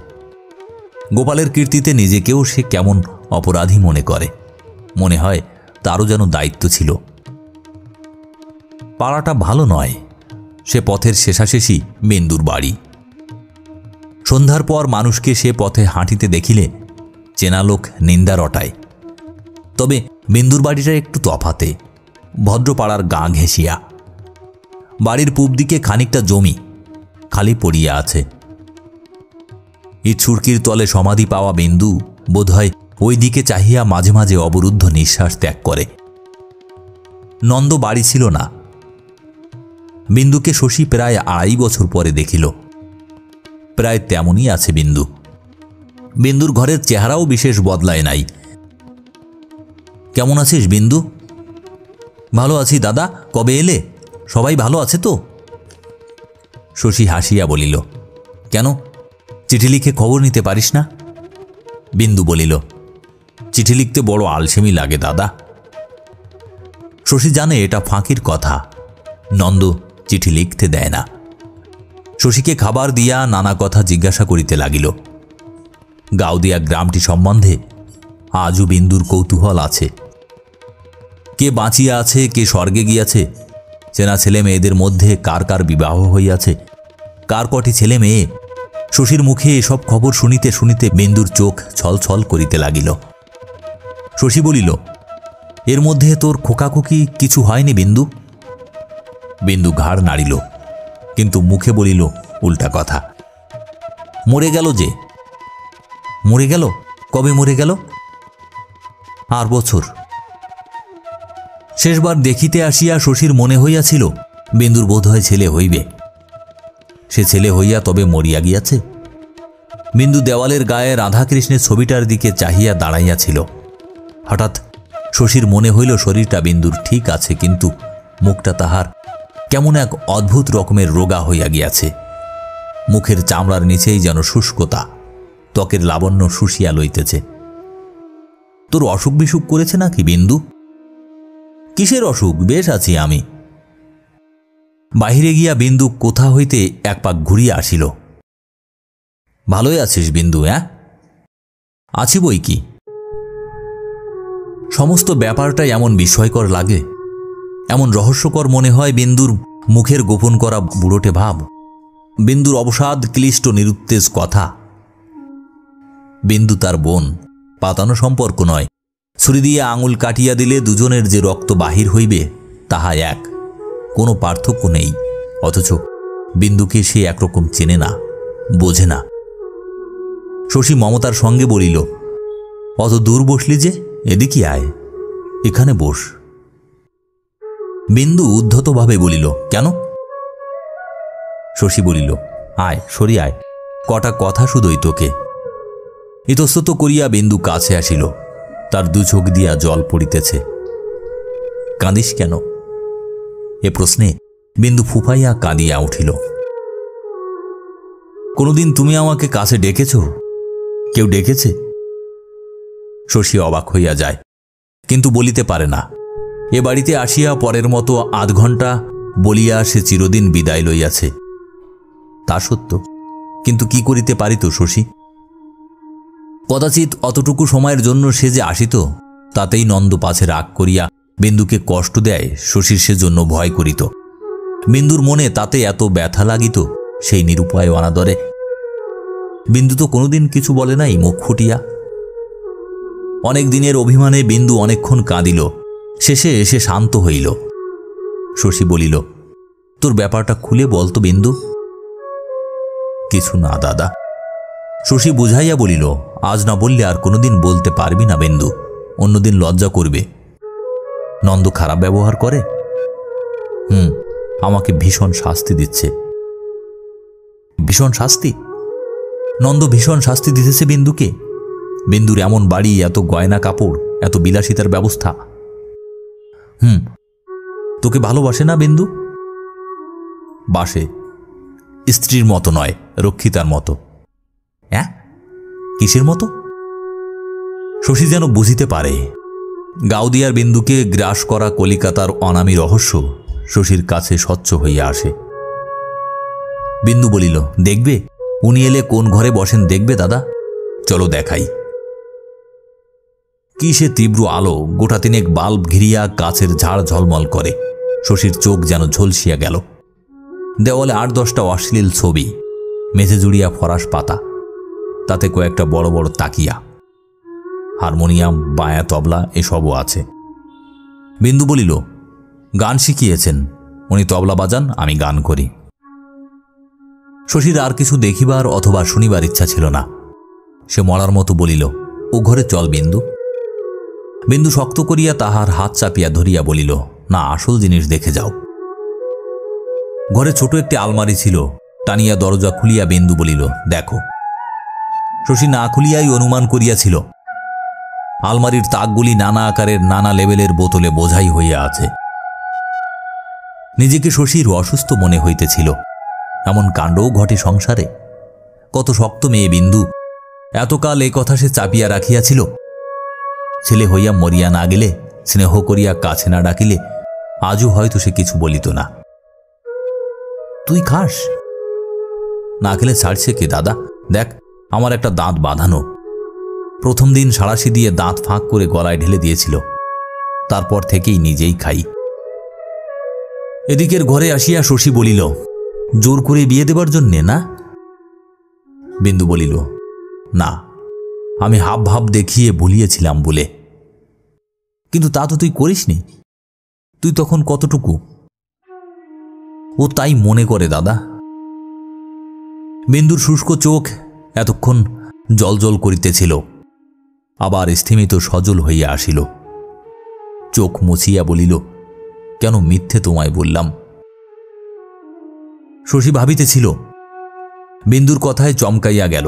গোপালের কীর্তিতে নিজেকেও সে কেমন অপরাধী মনে করে, মনে হয় তারও যেন দায়িত্ব ছিল। পাড়াটা ভালো নয়, সে পথের শেষাশেষি বিন্দুর বাড়ি। সন্ধ্যার পর মানুষকে সে পথে হাঁটিতে দেখিলে চেনা লোক নিন্দা রটায়। তবে বিন্দুর বাড়িটা একটু তফাতে, ভদ্রপাড়ার গা ঘেঁষিয়া। বাড়ির পূব দিকে খানিকটা জমি খালি পড়িয়া আছে। ইটসুরকির তলে সমাধি পাওয়া বিন্দু বোধহয় ওই দিকে চাহিয়া মাঝে মাঝে অবরুদ্ধ নিঃশ্বাস ত্যাগ করে। নন্দ বাড়ি ছিল না। বিন্দুকে শশী প্রায় 2.5 বছর পরে দেখিল। প্রায় তেমনই আছে বিন্দু। বিন্দুর ঘরের চেহারাও বিশেষ বদলায় নাই। কেমন আছিস বিন্দু? ভালো আছি দাদা, কবে এলে? সবাই ভালো আছে তো? শশী হাসিয়া বলিল, কেন, চিঠি লিখে খবর নিতে পারিস না? বিন্দু বলিল, চিঠি লিখতে বড় আলসেমি লাগে দাদা। শশী জানে এটা ফাঁকির কথা, নন্দ চিঠি লিখতে দেয় না। শশীকে খাবার দিয়া নানা কথা জিজ্ঞাসা করিতে লাগিল। গাউদিয়া গ্রামটি সম্বন্ধে আজও বিন্দুর কৌতূহল আছে। কে বাঁচিয়া আছে, কে স্বর্গে গিয়াছে, চেনা ছেলে মেয়েদের মধ্যে কার কার বিবাহ হইয়াছে, কার কটি ছেলে মেয়ে। শশীর মুখে এসব খবর শুনিতে শুনিতে বিন্দুর চোখ ছলছল করিতে লাগিল। শশী বলিল, এর মধ্যে তোর খোকাখুকি কিছু হয়নি বিন্দু? বিন্দু ঘাড় নাড়িল, কিন্তু মুখে বলিল উল্টা কথা। মরে গেল যে। মরে গেল? কবে মরে গেল? 8 বছর। শেষবার দেখিতে আসিয়া শশীর মনে হইয়াছিল বিন্দুর বোধ হয় ছেলে হইবে। সে ছেলে হইয়া তবে মরিয়া গিয়াছে। বিন্দু দেওয়ালের গায়ে রাধাকৃষ্ণের ছবিটার দিকে চাহিয়া দাঁড়াইয়াছিল। হঠাৎ শশীর মনে হইল শরীরটা বিন্দুর ঠিক আছে, কিন্তু মুখটা তাহার কেমন এক অদ্ভুত রকমের রোগা হইয়া গিয়াছে। মুখের চামড়ার নিচেই যেন শুষ্কতা, ত্বকের লাবণ্য শুষিয়া লইতেছে। তোর অসুখ বিসুখ করেছে নাকি বিন্দু? কিসের অসুখ? বেশ আছি আমি। বাহিরে গিয়া বিন্দু কোথা হইতে এক পাক ঘুরিয়া আসিল। ভালোই আছিস বিন্দু? হ্যাঁ, আছি বই কি। সমস্ত ব্যাপারটাই এমন বিস্ময়কর লাগে, এমন রহস্যকর মনে হয় বিন্দুর মুখের গোপন করা বুড়োটে ভাব, বিন্দুর অবসাদ ক্লিষ্ট নিরুত্তেজ কথা। বিন্দু তার বোন, পাতানো সম্পর্ক নয়। ছুরি দিয়ে আঙুল কাটিয়া দিলে দুজনের যে রক্ত বাহির হইবে তাহা এক, কোনো পার্থক্য নেই। অথচ বিন্দুকে সে একরকম চেনে না, বোঝে না। শশী মমতার সঙ্গে বলিল, অত দূর বসলি যে, এদিকে আয়, এখানে বস। বিন্দু উদ্ধতভাবে বলিল, কেন? শশী বলিল, আয়, সরি আয়, কটা কথা শুধুই তোকে। ইতস্তত করিয়া বিন্দু কাছে আসিল। তার 2 চোখ দিয়া জল পড়িতেছে। কাঁদিস কেন? এ প্রশ্নে বিন্দু ফুফাইয়া কাঁদিয়া উঠিল। কোনোদিন তুমি আমাকে কাছে ডেকেছ? কেউ ডেকেছে? শশী অবাক হইয়া যায়, কিন্তু বলিতে পারে না। এ বাড়িতে আসিয়া পরের মতো 8 ঘণ্টা বলিয়া সে চিরদিন বিদায় লইয়াছে। তা সত্য, কিন্তু কি করিতে পারিত শশী? কদাচিৎ অতটুকু সময়ের জন্য সে যে আসিত, তাতেই নন্দ পাছে রাগ করিয়া বিন্দুকে কষ্ট দেয়, শশীর সেজন্য ভয় করিত। বিন্দুর মনে তাতে এত ব্যথা লাগিত, সেই নিরুপায় অনাদরে। বিন্দু তো কোনোদিন কিছু বলে নাই মুখ ফুটিয়া। অনেক দিনের অভিমানে বিন্দু অনেকক্ষণ কাঁদিল, শেষে এসে শান্ত হইল। শশী বলিল, তোর ব্যাপারটা খুলে বলতো বিন্দু। কিছু না দাদা। শশী বুঝাইয়া বলিল, আজ না বললে আর কোনোদিন বলতে পারবি না বিন্দু, অন্যদিন লজ্জা করবে। নন্দ খারাপ ব্যবহার করে? আমাকে ভীষণ শাস্তি দিচ্ছে। ভীষণ শাস্তি? নন্দ ভীষণ শাস্তি দিতেছে বিন্দুকে। বিন্দুর এমন বাড়ি, এত গয়না কাপড়, এত বিলাসিতার ব্যবস্থা। তোকে ভালোবাসে না বিন্দু? বাসে, স্ত্রীর মতো নয়, রক্ষিতার মতো। হ্যাঁ, কিসের মতো? শশী যেন বুঝিতে পারে গাউদিয়ার বিন্দুকে গ্রাস করা কলিকাতার অনামী রহস্য শশীর কাছে স্বচ্ছ হইয়া আসে। বিন্দু বলিল, দেখবে? উনি এলে কোন ঘরে বসেন দেখবে দাদা, চলো দেখাই। কি সে তীব্র আলো, গোটা তিনেক বাল্ব ঘিরিয়া গাছের ঝাড় ঝলমল করে। শশীর চোখ যেন ঝলসিয়া গেল। দেওয়ালে 8-10টা অশ্লীল ছবি, মেঝে জুড়িয়া ফরাস পাতা, তাতে কয়েকটা বড় বড় তাকিয়া, হারমোনিয়াম, বায়া তবলা এসবও আছে। বিন্দু বলিল, গান শিখিয়েছেন? উনি তবলা বাজান, আমি গান করি। শশীর আর কিছু দেখিবার অথবা শুনিবার ইচ্ছা ছিল না। সে মরার মতো বলিল, ও ঘরে চল বিন্দু। বিন্দু শক্ত করিয়া তাহার হাত চাপিয়া ধরিয়া বলিল, না, আসল জিনিস দেখে যাও। ঘরে ছোট একটি আলমারি ছিল, টানিয়া দরজা খুলিয়া বিন্দু বলিল, দেখো। শশী না খুলিয়াই অনুমান করিয়াছিল আলমারির তাকগুলি নানা আকারের, নানা লেভেলের বোতলে বোঝাই হইয়া আছে। নিজেকে শশীর অসুস্থ মনে হইতেছিল। এমন কাণ্ডও ঘটে সংসারে। কত শক্ত মেয়ে বিন্দু, এতকাল এ কথা সে চাপিয়া রাখিয়াছিল। ছেলে হইয়া মরিয়া না গেলে, স্নেহ করিয়া কাছে না ডাকিলে আজও হয়তো সে কিছু বলিত না। তুই খাস না? খেলে ছাড়ছে কে দাদা? দেখ, আমার একটা দাঁত বাঁধানো। প্রথম দিন সাঁড়াশি দিয়ে দাঁত ফাঁক করে গলায় ঢেলে দিয়েছিল, তারপর থেকেই নিজেই খাই। এদিকের ঘরে আসিয়া শশী বলিল, জোর করে বিয়ে দেবার জন্যে না? বিন্দু বলিল, না, আমি হাব ভাব দেখিয়ে ভুলিয়েছিলাম বলে। কিন্তু তা তো তুই করিসনি। তুই তখন কতটুকু? ও তাই মনে করে দাদা। বিন্দুর শুষ্ক চোখ এতক্ষণ জলজল করিতেছিল, আবার স্থিমিত সজল হইয়া আসিল। চোখ মুছিয়া বলিল, কেন মিথ্যে তোমায় বললাম? শশী ভাবিতেছিল, বিন্দুর কথায় চমকাইয়া গেল।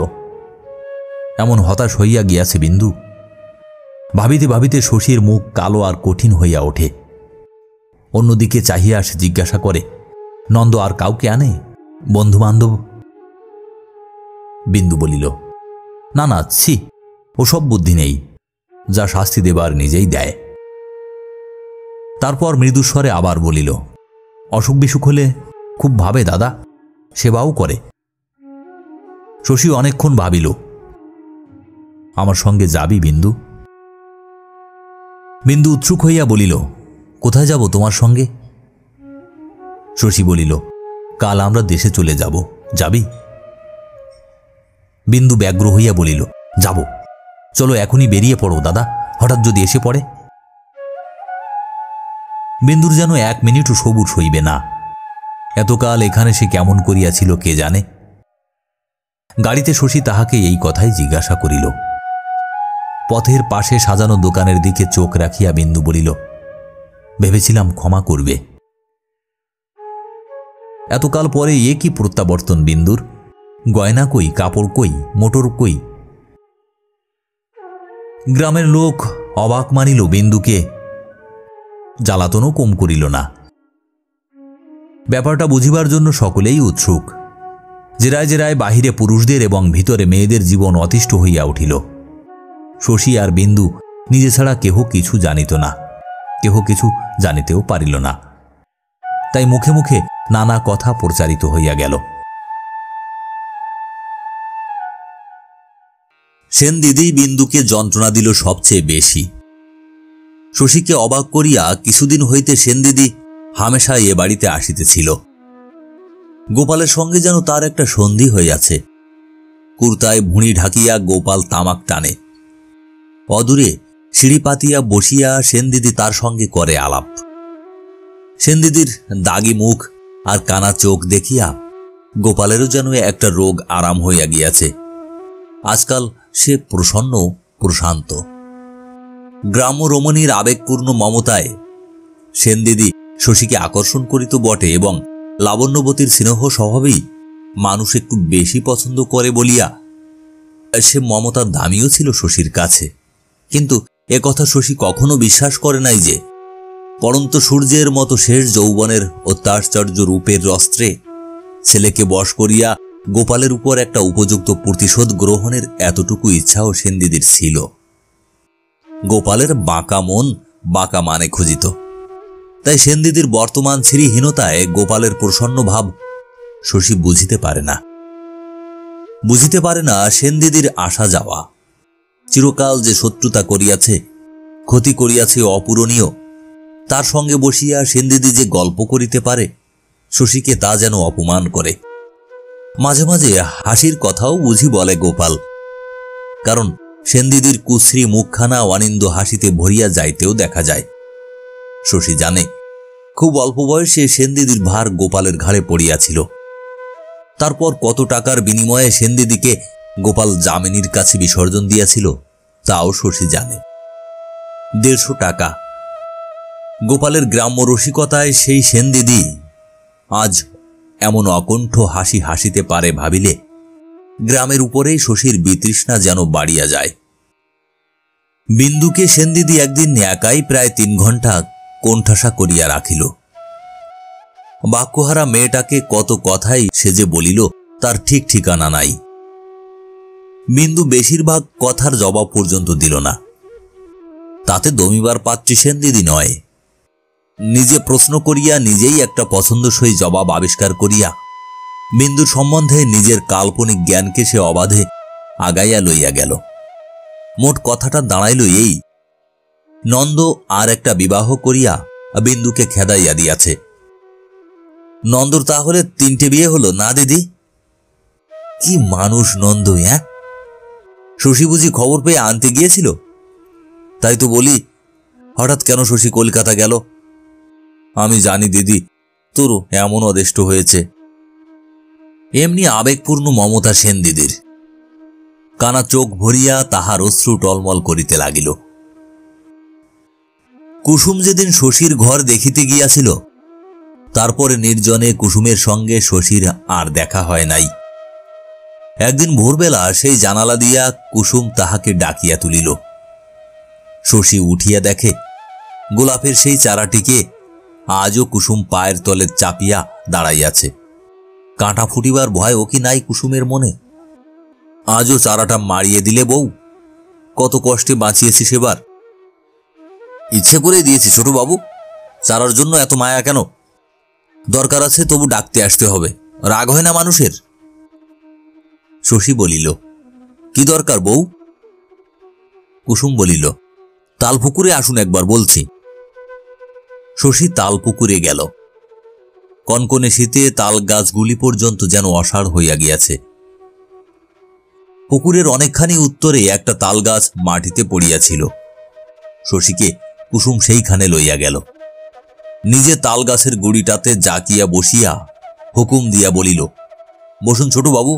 এমন হতাশ হইয়া গিয়াছে বিন্দু। ভাবিতে ভাবিতে শশীর মুখ কালো আর কঠিন হইয়া ওঠে। অন্যদিকে চাহিয়া সে জিজ্ঞাসা করে, নন্দ আর কাউকে আনে? বন্ধু বান্ধব? বিন্দু বলিল, না না, ছি, ওসব বুদ্ধি নেই। যা শাস্তি দেবার নিজেই দেয়। তারপর মৃদুস্বরে আবার বলিল, অসুখ বিসুখ হলে খুব ভাবে দাদা, সেবাও করে। শশী অনেকক্ষণ ভাবিল। আমার সঙ্গে যাবি বিন্দু? বিন্দু উৎসুক হইয়া বলিল, কোথায় যাব তোমার সঙ্গে? শশী বলিল, কাল আমরা দেশে চলে যাব, যাবি? বিন্দু ব্যগ্র হইয়া বলিল, যাব। চলো এখনই বেরিয়ে পড়ো দাদা, হঠাৎ যদি এসে পড়ে। বিন্দুর যেন 1 মিনিটও সবুর সইবে না। এতকাল এখানে সে কেমন করিয়াছিল কে জানে। গাড়িতে শশী তাহাকে এই কথাই জিজ্ঞাসা করিল। পথের পাশে সাজানো দোকানের দিকে চোখ রাখিয়া বিন্দু বলিল, ভেবেছিলাম ক্ষমা করবে। এতকাল পরে এ কি প্রত্যাবর্তন বিন্দুর? গয়না কই, কাপড় কই, মোটর কই? গ্রামের লোক অবাক মানিল বিন্দুকে, জ্বালাতনও কম করিল না। ব্যাপারটা বুঝিবার জন্য সকলেই উৎসুক। জেরায় জেরায় বাহিরে পুরুষদের এবং ভিতরে মেয়েদের জীবন অতিষ্ঠ হইয়া উঠিল। শশী আর বিন্দু নিজে ছাড়া কেহ কিছু জানিত না, কেহ কিছু জানিতেও পারিল না। তাই মুখে মুখে নানা কথা প্রচারিত হইয়া গেল। সেন দিদি বিন্দুকে যন্ত্রণা দিল সবচেয়ে বেশি। শশীকে অবাক করিয়া কিছুদিন হইতে সেন দিদি হামেশা এ বাড়িতে আসিতেছিল। গোপালের সঙ্গে যেন তার একটা সন্ধি হইয়াছে। কুর্তায় ভুঁড়ি ঢাকিয়া গোপাল তামাক টানে। অদূরে সিঁড়ি পাতিয়া বসিয়া সেন দিদি তার সঙ্গে করে আলাপ। সেন দিদির দাগি মুখ আর কানা চোখ দেখিয়া গোপালেরও যেন একটা রোগ আরাম হইয়া গিয়াছে। আজকাল সে প্রসন্ন, প্রশান্ত। গ্রাম্য রমণীর আবেগপূর্ণ মমতায় সেন দিদি শশীকে আকর্ষণ করিত বটে, এবং লাবণ্যবতীর স্নেহ স্বভাবেই মানুষ একটু বেশি পছন্দ করে বলিয়া সে মমতার দামিও ছিল শশীর কাছে, কিন্তু একথা শশী কখনো বিশ্বাস করে নাই যে পরন্ত সূর্যের মতো শেষ যৌবনের অত্যাশ্চর্য রূপের অস্ত্রে ছেলেকে বশ করিয়া গোপালের উপর একটা উপযুক্ত প্রতিশোধ গ্রহণের এতটুকু ইচ্ছাও সেনদিদির ছিল। গোপালের বাঁকা মন বাঁকা মানে খুঁজিত, তাই সেনদিদির বর্তমান শ্রীহীনতায় গোপালের প্রসন্ন ভাব শশী বুঝিতে পারে না সেনদিদির আসা যাওয়া। চিরকাল যে শত্রুতা করিয়াছে, ক্ষতি করিয়াছে অপূরণীয়, তার সঙ্গে বসিয়া সেনদিদি যে গল্প করিতে পারে, শশীকে তা যেন অপমান করে। মাঝে মাঝে হাসির কথাও বুঝি বলে গোপাল, কারণ সেনদিদির কুশ্রী মুখখানা অনিন্দ হাসিতে ভরিয়া যাইতেও দেখা যায়। শশী জানে খুব অল্প বয়সে সেনদিদির ভার গোপালের ঘাড়ে পড়িয়াছিল। তারপর কত টাকার বিনিময়ে সেনদিদিকে গোপাল যামিনীর কাছে বিসর্জন দিয়াছিল তাও শশী জানে। 150 টাকা। গোপালের গ্রাম্য রসিকতায় সেই সেনদিদি আজ এমন অকণ্ঠ হাসি হাসিতে পারে ভাবিলে গ্রামের উপরেই শশীর বিতৃষ্ণা যেন বাড়িয়া যায়। বিন্দুকে সেনদিদি একদিন একাই প্রায় 3 ঘণ্টা কোণঠাসা করিয়া রাখিল। বাক্যহারা মেয়েটাকে কত কথাই সে যে বলিল তার ঠিক ঠিকানা নাই। বিন্দু বেশিরভাগ কথার জবাব পর্যন্ত দিল না। তাতে দমিবার পাত্রী সেনদিদি নয়। নিজে প্রশ্ন করিয়া নিজেই একটা পছন্দসই জবাব আবিষ্কার করিয়া বিন্দুর সম্বন্ধে নিজের কাল্পনিক জ্ঞানকে সে অবাধে আগাইয়া লইয়া গেল। মোট কথাটা দাঁড়াইল এই, নন্দ আর একটা বিবাহ করিয়া বিন্দুকে খেদাইয়া দিয়াছে। নন্দর তাহলে 3টে বিয়ে হলো না দিদি? কি মানুষ নন্দ! শশী বুঝি খবর পেয়ে আনতে গিয়েছিল? তাই তো বলি, হঠাৎ কেন শশী কলকাতা গেল? আমি জানি দিদি, তোর এমন অদেষ্ট হয়েছে। এমনি আবেগপূর্ণ মমতা সেনদিদির। কানা চোখ ভরিয়া তাহার অশ্রু টলমল করিতে লাগিল। কুসুম যেদিন শশীর ঘর দেখিতে গিয়াছিল, তারপরে নির্জনে কুসুমের সঙ্গে শশীর আর দেখা হয় নাই। একদিন ভোরবেলা সেই জানালা দিয়া কুসুম তাহাকে ডাকিয়া তুলিল। শশী উঠিয়া দেখে গোলাপের সেই চারাটিকে আজও কুসুম পায়ের তলে চাপিয়া দাঁড়াইয়াছে। কাঁটা ফুটিবার ভয় ও কি নাই কুসুমের মনে? আজও চারাটা মারিয়ে দিলে বউ? কত কষ্টে বাঁচিয়েছি সেবার। ইচ্ছে করে দিয়েছি ছোট বাবু, চারার জন্য এত মায়া কেন? দরকার আছে তবু ডাকতে আসতে হবে, রাগ হয় না মানুষের? শশী বলিল, কি দরকার বউ? কুসুম বলিল, তালপুকুরে আসুন একবার বলছি। শশী তালপুকুরে গেল। কনকনে শীতে তাল গাছগুলি পর্যন্ত যেন অসাড় হইয়া গিয়াছে। পুকুরের অনেকখানি উত্তরে একটা তাল গাছ মাটিতে পড়িয়াছিল। শশীকে কুসুম সেইখানে লইয়া গেল। নিজে তাল গাছের গুড়িটাতে জাকিয়া বসিয়া হুকুম দিয়া বলিল, বসুন ছোট বাবু,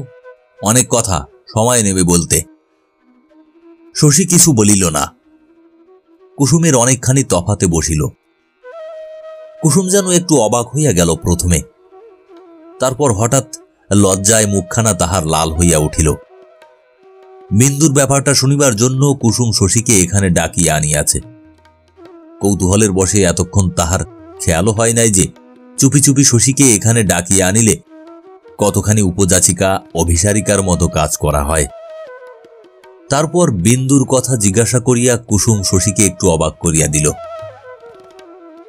অনেক কথা, সময় নেবে বলতে। শশী কিছু বলিল না। কুসুমের অনেকখানি তফাতে বসিল। কুসুম যেন একটু অবাক হইয়া গেল প্রথমে, তারপর হঠাৎ লজ্জায় মুখখানা তাহার লাল হইয়া উঠিল। বিন্দুর ব্যাপারটা শুনিবার জন্য কুসুম শশীকে এখানে ডাকিয়া আনিয়াছে। কৌতূহলের বশে এতক্ষণ তাহার খেয়ালও হয় নাই যে চুপি চুপি শশীকে এখানে ডাকিয়া আনিলে কতখানি উপযাচিকা অভিসারিকার মতো কাজ করা হয়। তারপর বিন্দুর কথা জিজ্ঞাসা করিয়া কুসুম শশীকে একটু অবাক করিয়া দিল।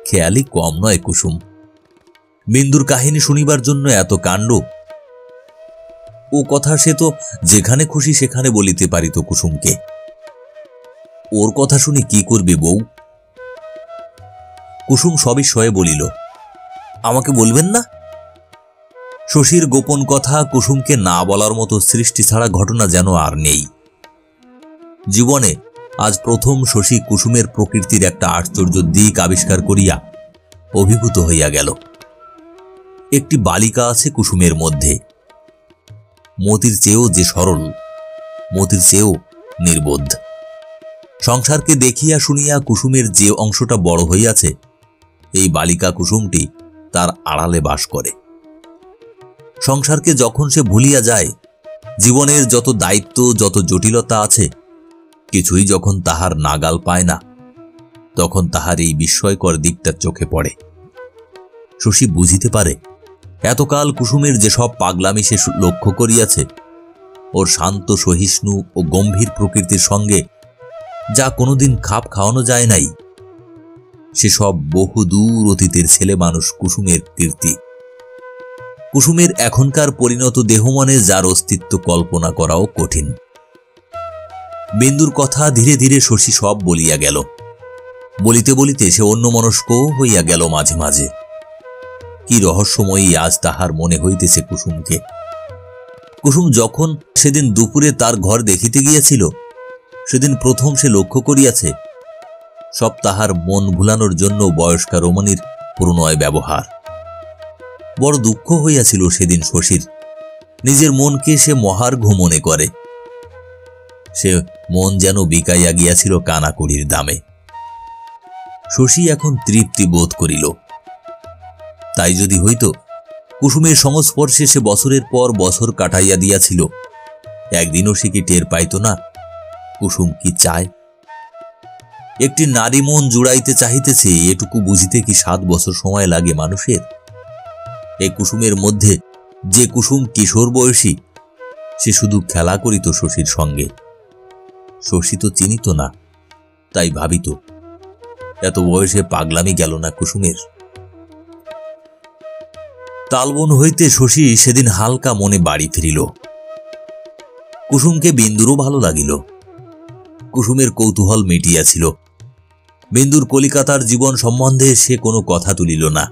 খেয়ালি কম নয় কুসুম। বিন্দুর কাহিনী শুনিবার জন্য এত কাণ্ড। ও কথা সে তো যেখানে খুশি সেখানে বলিতে পারিত কুসুমকে। ওর কথা শুনি কি করবে বউ? কুসুম সবিস্ময়ে বলিল, আমাকে বলবেন না? শশীর গোপন কথা কুসুমকে না বলার মতো সৃষ্টি ছাড়া ঘটনা যেন আর নেই। জীবনে আজ প্রথম শশী কুসুমের প্রকৃতির একটা আশ্চর্য দিক আবিষ্কার করিয়া অভিভূত হইয়া গেল। একটি বালিকা আছে কুসুমের মধ্যে, মতির চেয়েও যে সরল, মতির চেয়েও নির্বোধ। সংসারকে দেখিয়া শুনিয়া কুসুমের যে অংশটা বড় হইয়াছে, এই বালিকা কুসুমটি তার আড়ালে বাস করে। সংসারকে যখন সে ভুলিয়া যায়, জীবনের যত দায়িত্ব, যত জটিলতা আছে, কিছুই যখন তাহার নাগাল পায় না, তখন তাহার এই বিস্ময়কর দিকটা চোখে পড়ে। শশী বুঝিতে পারে এতকাল কুসুমের যেসব পাগলামি সে লক্ষ্য করিয়াছে, ওর শান্ত, সহিষ্ণু ও গম্ভীর প্রকৃতির সঙ্গে যা কোনোদিন খাপ খাওয়ানো যায় নাই, সেসব বহু দূর অতীতের ছেলে মানুষ কুসুমের কীর্তি। কুসুমের এখনকার পরিণত দেহমনে যার অস্তিত্ব কল্পনা করাও কঠিন। বিন্দুর কথা ধীরে ধীরে শশী সব বলিয়া গেল। বলিতে বলিতে সে অন্যমনস্ক হইয়া গেল মাঝে মাঝে। কি রহস্যময়ী আজ তাহার মনে হইতেছে কুসুমকে। কুসুম যখন সেদিন দুপুরে তার ঘর দেখিতে গিয়াছিল, সেদিন প্রথম সে লক্ষ্য করিয়াছে সব তাহার মন ভুলানোর জন্য বয়স্কা রমণীর প্রণয় ব্যবহার। বড় দুঃখ হইয়াছিল সেদিন শশীর। নিজের মনকে সে মহার্ঘ মনে করে। সে মন যেন বিকাইয়া গিয়াছিল কানাকড়ির দামে। শশী এখন তৃপ্তি বোধ করিল। তাই যদি হইত, কুসুমের সংস্পর্শে সে বছরের পর বছর কাটাইয়া দিয়াছিল, একদিনও সে কি টের পাইত না কুসুম কি চায়? একটি নারী মন জুড়াইতে চাহিতেছে, এটুকু বুঝিতে কি 7 বছর সময় লাগে মানুষের? এই কুসুমের মধ্যে যে কুসুম কিশোর বয়সী, সে শুধু খেলা করিত শশীর সঙ্গে। শশী তো চিনিত না, তাই ভাবিত এত বয়সে পাগলামি গেল না কুসুমের। তালবন হইতে শশী সেদিন হালকা মনে বাড়ি ফিরিল। কুসুমকে বিন্দুরও ভালো লাগিল। কুসুমের কৌতূহল মিটিয়াছিল। বিন্দুর কলিকাতার জীবন সম্বন্ধে সে কোনো কথা তুলিল না।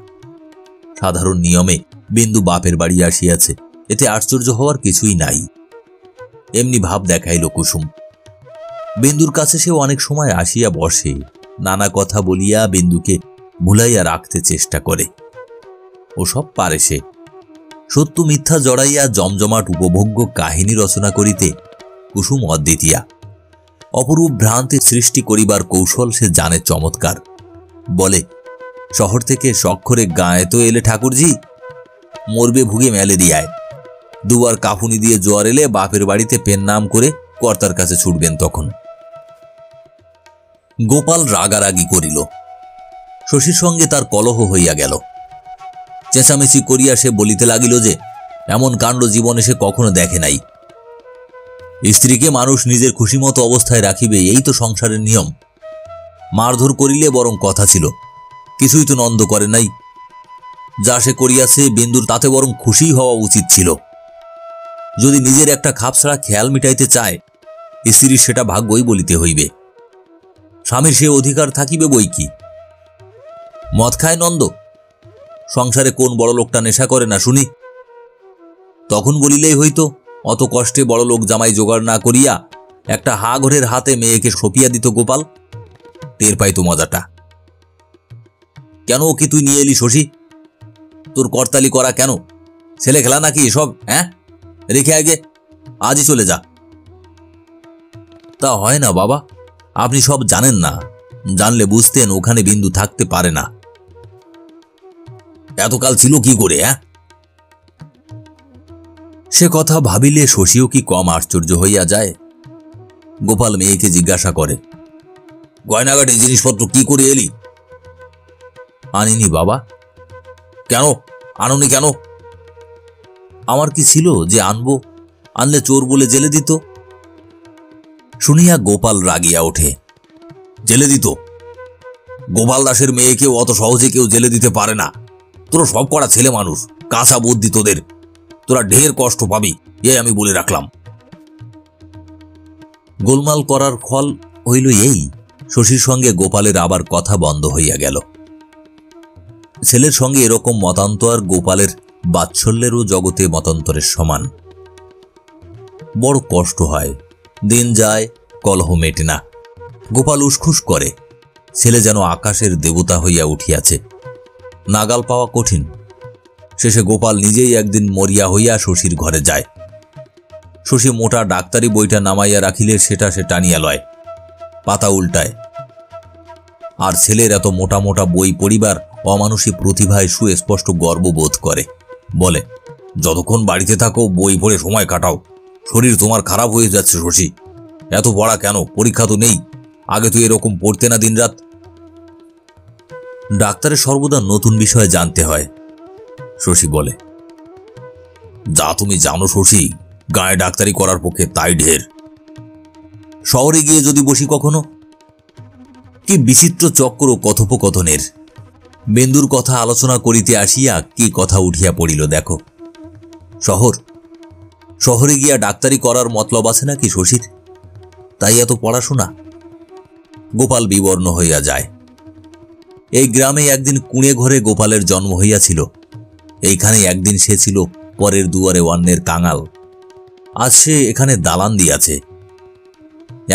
সাধারণ নিয়মে বিন্দু বাপের বাড়ি আসিয়াছে, এতে আশ্চর্য হওয়ার কিছুই নাই। এমনি ভাব দেখাইল কুসুম। বিন্দুর কাছে সে অনেক সময় আসিয়া বসে, নানা কথা বলিয়া বিন্দুকে ভুলাইয়া রাখতে চেষ্টা করে। ওসব পারে সে। সত্য মিথ্যা জড়াইয়া জমজমাট উপভোগ্য কাহিনী রচনা করিতে কুসুম অদ্বিতীয়া। অপরূপ ভ্রান্তি সৃষ্টি করিবার কৌশল সে জানে চমৎকার। বলে, শহর থেকে সক্ষরে গায়ে তো এলে ঠাকুরজি, মরবে ভুগে ম্যালেরিয়ায়। 2 বার কাফুনি দিয়ে জ্বর এলে বাপের বাড়িতে পেন নাম করে কর্তার কাছে ছুটবেন তখন। গোপাল রাগারাগি করিল। শশীর সঙ্গে তার কলহ হইয়া গেল। চেঁচামেচি করিয়া সে বলিতে লাগিল যে এমন কাণ্ড জীবনে সে কখনো দেখে নাই। স্ত্রীকে মানুষ নিজের খুশিমতো অবস্থায় রাখিবে, এই তো সংসারের নিয়ম। মারধর করিলে বরং কথা ছিল, কিছুই তো নন্দ করে নাই। যা সে করিয়াছে বিন্দুর তাতে বরং খুশি হওয়া উচিত ছিল। যদি নিজের একটা খাপছাড়া খেয়াল মিটাইতে চায়, স্ত্রীর সেটা ভাগ্যই বলিতে হইবে। স্বামীর সে অধিকার থাকিবে বই কি। মদ খায় নন্দ, সংসারে কোন বড় লোকটা নেশা করে না শুনি? তখন বলিলেই হইতো, অত কষ্টে বড় লোক জামাই জোগাড় না করিয়া একটা হাঘরের হাতে মেয়েকে সঁপিয়া দিত গোপাল, টের পাইতো মজাটা। কেন ওকে তুই নিয়ে এলি শশী? তোর করতালি করা কেন? ছেলে খেলা নাকি এসব? হ্যাঁ, রেখে আগে আজই চলে যা। তা হয় না বাবা, আপনি সব জানেন না। জানলে বুঝতেন ওখানে বিন্দু থাকতে পারে না। এতকাল ছিল কি করে? হ্যাঁ, সে কথা ভাবিলে শশীও কি কম আশ্চর্য হইয়া যায়। গোপাল মেয়েকে জিজ্ঞাসা করে, গয়নাগাটি জিনিসপত্র কি করে এলি? আনিনি বাবা। কেন আননি? কেন? আমার কি ছিল যে আনবো? আনলে চোর বলে জেলে দিত। শুনিয়া গোপাল রাগিয়া ওঠে। জেলে দিত? গোপাল দাসের মেয়েকেও অত সহজে কেউ জেলে দিতে পারে না। তোরা সব করা ছেলে মানুষ, কাঁচা বুদ্ধি তোদের। তোরা ঢের কষ্ট পাবি, এ আমি বলে রাখলাম। গোলমাল করার ফল হইল এই, শশীর সঙ্গে গোপালের আবার কথা বন্ধ হইয়া গেল। ছেলের সঙ্গে এরকম মতান্তর গোপালের বাৎসল্যেরও জগতে মতান্তরের সমান। বড় কষ্ট হয়, দিন যায়, কলহ মেটে না। গোপাল উসখুস করে, ছেলে যেন আকাশের দেবতা হইয়া উঠিয়াছে, নাগাল পাওয়া কঠিন। শেষে গোপাল নিজেই একদিন মরিয়া হইয়া শশীর ঘরে যায়। শশী মোটা ডাক্তারি বইটা নামাইয়া রাখিলে সেটা সে টানিয়া লয়, পাতা উল্টায়। আর ছেলের এত মোটা মোটা বই পড়িবার অমানুষী প্রতিভায় সুস্পষ্ট গর্ববোধ করে। বলে, যতক্ষণ বাড়িতে থাকো বই পড়ে সময় কাটাও, শরীর তোমার খারাপ হয়ে যাচ্ছে শশী। এত পড়া কেন? পরীক্ষা তো নেই। আগে তো এরকম পড়তে না দিনরাত। ডাক্তারের সর্বদা নতুন বিষয়ে জানতে হয়, শশী বলে। যা তুমি জানো শশী, গায়ে ডাক্তারি করার পক্ষে তাই ঢের। শহরে গিয়ে যদি বসি কখনো। কি বিচিত্র চক্র কথোপকথনের। বেন্দুর কথা আলোচনা করিতে আসিয়া কি কথা উঠিয়া পড়িল দেখো। শহরে গিয়া ডাক্তারি করার মতলব আছে নাকি শশীর? তাই এত পড়াশোনা? গোপাল বিবর্ণ হইয়া যায়। এই গ্রামে একদিন কুঁড়ে ঘরে গোপালের জন্ম হইয়াছিল। এইখানে একদিন সে ছিল পরের দুয়ারে অন্যের কাঙাল। আজ সে এখানে দালান দিয়াছে।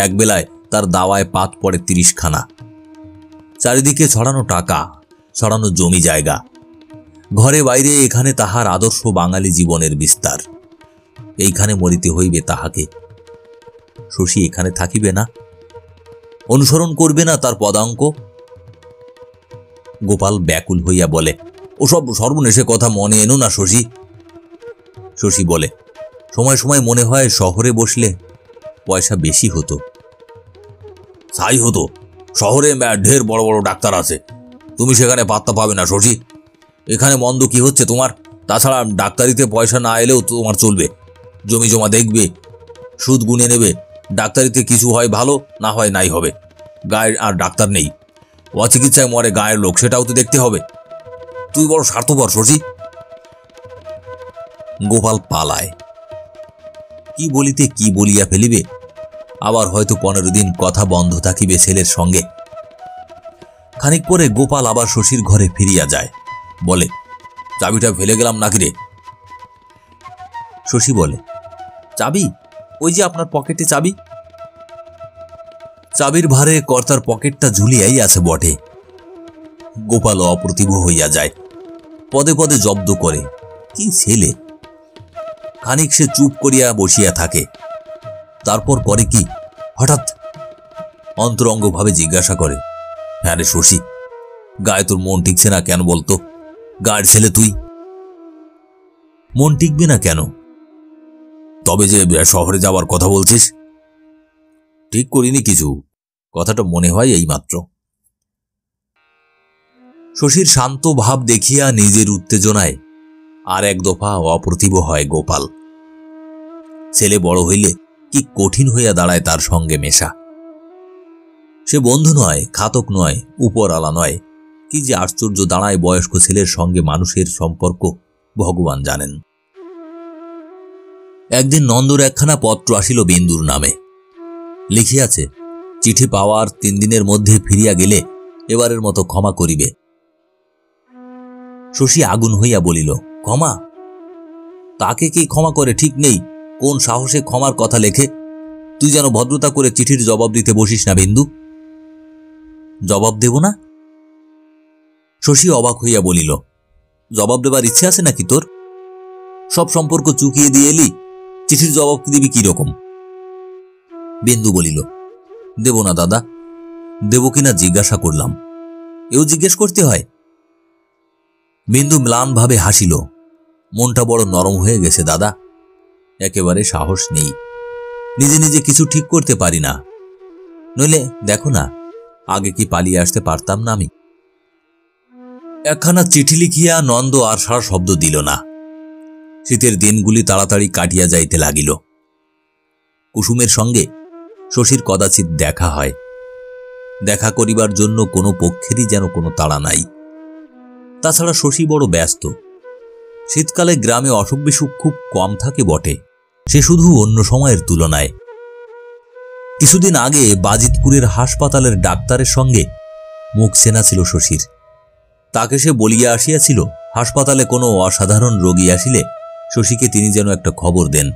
একবেলায় তার দাওয়ায় পাত পড়ে 30 খানা। চারিদিকে ছড়ানো টাকা, ছড়ানো জমি জায়গা। ঘরে বাইরে এখানে তাহার আদর্শ বাঙালি জীবনের বিস্তার। এইখানে মরিতে হইবে তাহাকে। শশী এখানে থাকিবে না? অনুসরণ করবে না তার পদাঙ্ক? গোপাল ব্যাকুল হইয়া বলে, ওসব সর্বনেশে কথা মনে এনো না শশী। শশী বলে, সময় সময় মনে হয় শহরে বসলে পয়সা বেশি হতো। তাই হতো। শহরে ঢের বড় বড় ডাক্তার আছে, তুমি সেখানে পাত্তা পাবে না শশী। এখানে মন্দ কি হচ্ছে তোমার? তাছাড়া ডাক্তারিতে পয়সা না এলেও তোমার চলবে। জমি জমা দেখবে, সুদ গুনে নেবে। ডাক্তারিতে কিছু হয় ভালো, না হয় নাই হবে। গায়ের আর ডাক্তার নেই, অচিকিৎসায় মরে গায়ের লোক, সেটাও তো দেখতে হবে। তুই বড় স্বার্থপর শশী। গোপাল পালায়। কি বলিতে কি বলিয়া ফেলিবে। আবার হয়তো 15 দিন কথা বন্ধ থাকিবে ছেলের সঙ্গে। খানিক পরে গোপাল আবার শশীর ঘরে ফিরিয়া যায়। বলে, চাবিটা ফেলে গেলাম নাকি রে? শশী বলে, চাবি? ওই যে আপনার পকেটে চাবি। চাবির ভারে কর্তার পকেটটা ঝুলিয়াই আছে বটে। গোপাল অপ্রতিভ হইয়া যায়। পদে পদে জব্দ করে। কি ছেলে! খানিক সে চুপ করিয়া বসিয়া থাকে। তারপর করে কি, হঠাৎ অন্তরঙ্গভাবে জিজ্ঞাসা করে, হ্যাঁ রে শশী, গায়ে তোর মন টিকছে না কেন বলতো? গায়ের ছেলে তুই, মন টিকবে না কেন? তবে যে শহরে যাওয়ার কথা বলছিস? ঠিক করিনি কিছু, কথাটা মনে হয় এইমাত্র। শশীর শান্ত ভাব দেখিয়া নিজের উত্তেজনায় আর এক দফা অপ্রতিভ হয় গোপাল। ছেলে বড় হইলে কি কঠিন হইয়া দাঁড়ায় তার সঙ্গে মেশা। সে বন্ধু নয়, খাতক নয়, উপরআলা নয়। কি যে আশ্চর্য দাঁড়ায় বয়স্ক ছেলের সঙ্গে মানুষের সম্পর্ক, ভগবান জানেন। একদিন নন্দর একখানা পত্র আসিল বেন্দুর নামে। লিখিয়াছে, চিঠি পাওয়ার 3 দিনের মধ্যে ফিরিয়া গেলে এবারের মতো ক্ষমা করিবে। শশী আগুন হইয়া বলিল, ক্ষমা? তাকে কি ক্ষমা করে ঠিক নেই? কোন সাহসে ক্ষমার কথা লেখে? তুই যেন ভদ্রতা করে চিঠির জবাব দিতে বসিস না বিন্দু। জবাব দেব না? শশী অবাক হইয়া বলিল, জবাব দেবার ইচ্ছে আছে নাকি তোর? সব সম্পর্ক চুকিয়ে দিয়ে এলি, চিঠির জবাব দিবি কি রকম? বিন্দু বলিল, দেব না দাদা। দেব কিনা জিজ্ঞাসা করলাম। এও জিজ্ঞেস করতে হয়? বিন্দু ম্লান ভাবে হাসিল। মনটা বড় নরম হয়ে গেছে দাদা। একেবারে সাহস নেই। নিজে নিজে কিছু ঠিক করতে পারি না। নইলে দেখো না, আগে কি পালিয়ে আসতে পারতাম না আমি? একখানা চিঠি লিখিয়া নন্দ আর সারা শব্দ দিল না। শীতের দিনগুলি তাড়াতাড়ি কাটিয়া যাইতে লাগিল। কুসুমের সঙ্গে শশীর কদাচিৎ দেখা হয়। দেখা করিবার জন্য কোনো পক্ষেরই যেন কোনো তাড়া নাই। তাছাড়া শশী বড় ব্যস্ত। শীতকালে গ্রামে অসুখ বিসুখ খুব কম থাকে বটে, সে শুধু অন্য সময়ের তুলনায়। কিছুদিন আগে বাজিতপুরের হাসপাতালের ডাক্তারের সঙ্গে মুখ চেনা ছিল শশীর। তাকে সে বলিয়া আসিয়াছিল, হাসপাতালে কোনো অসাধারণ রোগী আসিলে শশীকে তিনি যেন একটা খবর দেন।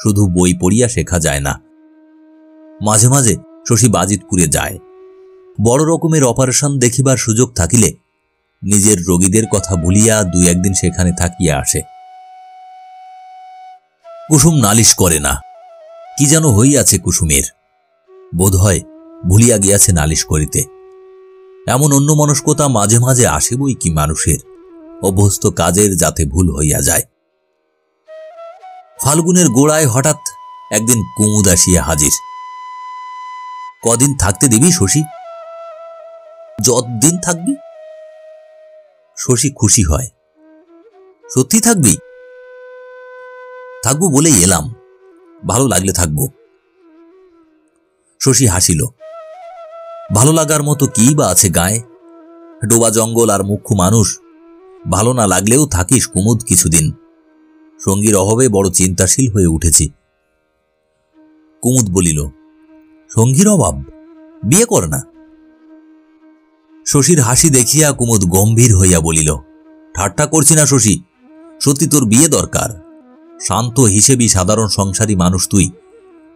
শুধু বই পড়িয়া শেখা যায় না। মাঝে মাঝে শশী বাজিতপুরে যায়। বড় রকমের অপারেশন দেখিবার সুযোগ থাকিলে নিজের রোগীদের কথা ভুলিয়া 2-1 দিন সেখানে থাকিয়া আসে। কুসুম নালিশ করে না। কি যেন হইয়াছে কুসুমের, বোধ হয় ভুলিয়া গিয়াছে নালিশ করিতে। এমন অন্যমনস্কতা মাঝে মাঝে আসে বই কি মানুষের, অভ্যস্ত কাজের যাতে ভুল হইয়া যায়। ফাল্গুনের গোড়ায় হঠাৎ একদিন কুমুদ আসিয়া হাজির। কদিন থাকতে দিবি শশী? যতদিন থাকবি। শশী খুশি হয়। সত্যি থাকবি? থাকবো বলেই এলাম, ভালো লাগলে থাকবো। শশী হাসিল। ভালো লাগার মতো কি বা আছে গায়ে? ডোবা জঙ্গল আর মুখ্য মানুষ। ভালো না লাগলেও থাকিস কুমুদ কিছুদিন। সঙ্গীর অভাবে বড় চিন্তাশীল হয়ে উঠেছি। কুমুদ বলিল, সঙ্গীর অভাব? বিয়ে কর না। শশীর হাসি দেখিয়া কুমুদ গম্ভীর হইয়া বলিল, ঠাট্টা করছি না শশী, সত্যি তোর বিয়ে দরকার। শান্ত হিসেবি সাধারণ সংসারী মানুষ তুই।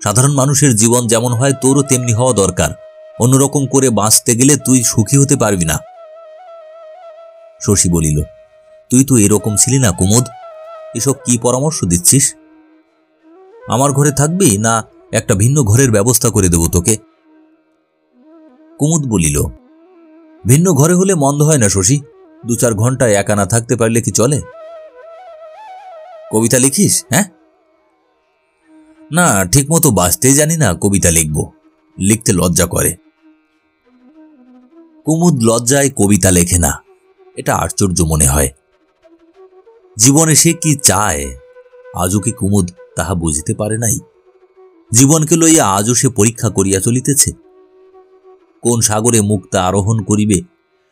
সাধারণ মানুষের জীবন যেমন হয় তোরও তেমনি হওয়া দরকার। অন্যরকম করে বাঁচতে গেলে তুই সুখী হতে পারবি না। শশী বলিল, তুই তো এরকম ছিলি না কুমুদ, এসব কি পরামর্শ দিচ্ছিস? আমার ঘরে থাকবি না একটা ভিন্ন ঘরের ব্যবস্থা করে দেব তোকে? কুমুদ বলিল, ভিন্ন ঘরে হলে মন্দ হয় না শশী, 2-4 ঘন্টা একা না থাকতে পারলে কি চলে? কবিতা লিখিস? হ্যাঁ? না, ঠিক মতো বাঁচতেই জানি না, কবিতা লিখব, লিখতে লজ্জা করে। কুমুদ লজ্জায় কবিতা লেখে না, এটা আশ্চর্য মনে হয়। জীবনে সে কি চায় আজও কি কুমুদ তাহা বুঝিতে পারে নাই? জীবনকে লইয়া আজও সে পরীক্ষা করিয়া চলিতেছে। কোন সাগরে মুক্তা আরোহণ করিবে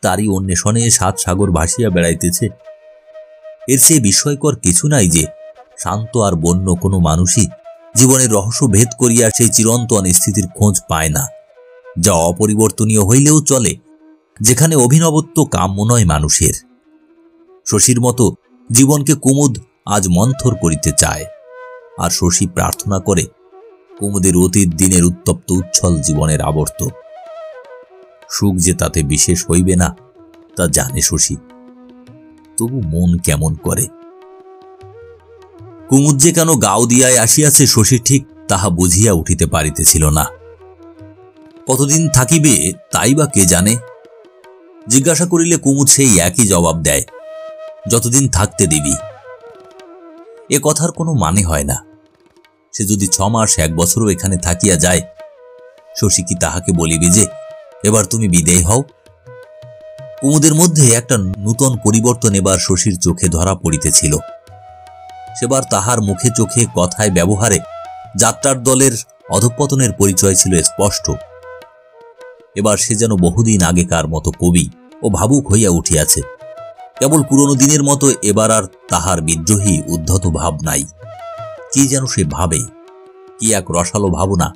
তারই অন্বেষণে 7 সাগর ভাসিয়া বেড়াইতেছে। এর চেয়ে বিস্ময়কর কিছু নাই যে শান্ত আর বন্য কোনো মানুষই জীবনের রহস্য ভেদ করিয়া সেই চিরন্তন স্থিতির খোঁজ পায় না, যা অপরিবর্তনীয় হইলেও চলে, যেখানে অভিনবত্ব কাম্য নয় মানুষের। শশীর মতো জীবনকে কুমুদ আজ মন্থর করিতে চায়, আর শশী প্রার্থনা করে কুমুদের অতীত দিনের উত্তপ্ত উচ্ছল জীবনের আবর্ত। সুখ যে তাতে বিশেষ হইবে না তা জানে শশী, তবু মন কেমন করে। কুমুদ যে কেন গাওদিয়ায় আসিয়াছে শশী ঠিক তাহা বুঝিয়া উঠিতে পারিতেছিল না। কতদিন থাকিবে তাই বা কে জানে? জিজ্ঞাসা করিলে কুমুদ সেই একই জবাব দেয়, যতদিন থাকতে দিবি। এ কথার কোনো মানে হয় না। সে যদি 6 মাস 1 বছরও এখানে থাকিয়া যায়, শশী কি তাহাকে বলিবে যে এবার তুমি বিদেয় হও? কুমুদের মধ্যে একটা নূতন পরিবর্তন এবার শশীর চোখে ধরা পড়িতেছিল। সেবার তাহার মুখে চোখে কথায় ব্যবহারে যাত্রার দলের অধঃপতনের পরিচয় ছিল স্পষ্ট। এবার সে যেন বহুদিন আগেকার মতো কবি ও ভাবুক হইয়া উঠিয়াছে। কেবল পুরনো দিনের মতো এবার আর তাহার বিদ্রোহী উদ্ধত ভাব নাই। কি যেন সে ভাবে, কি এক রসালো ভাবনা।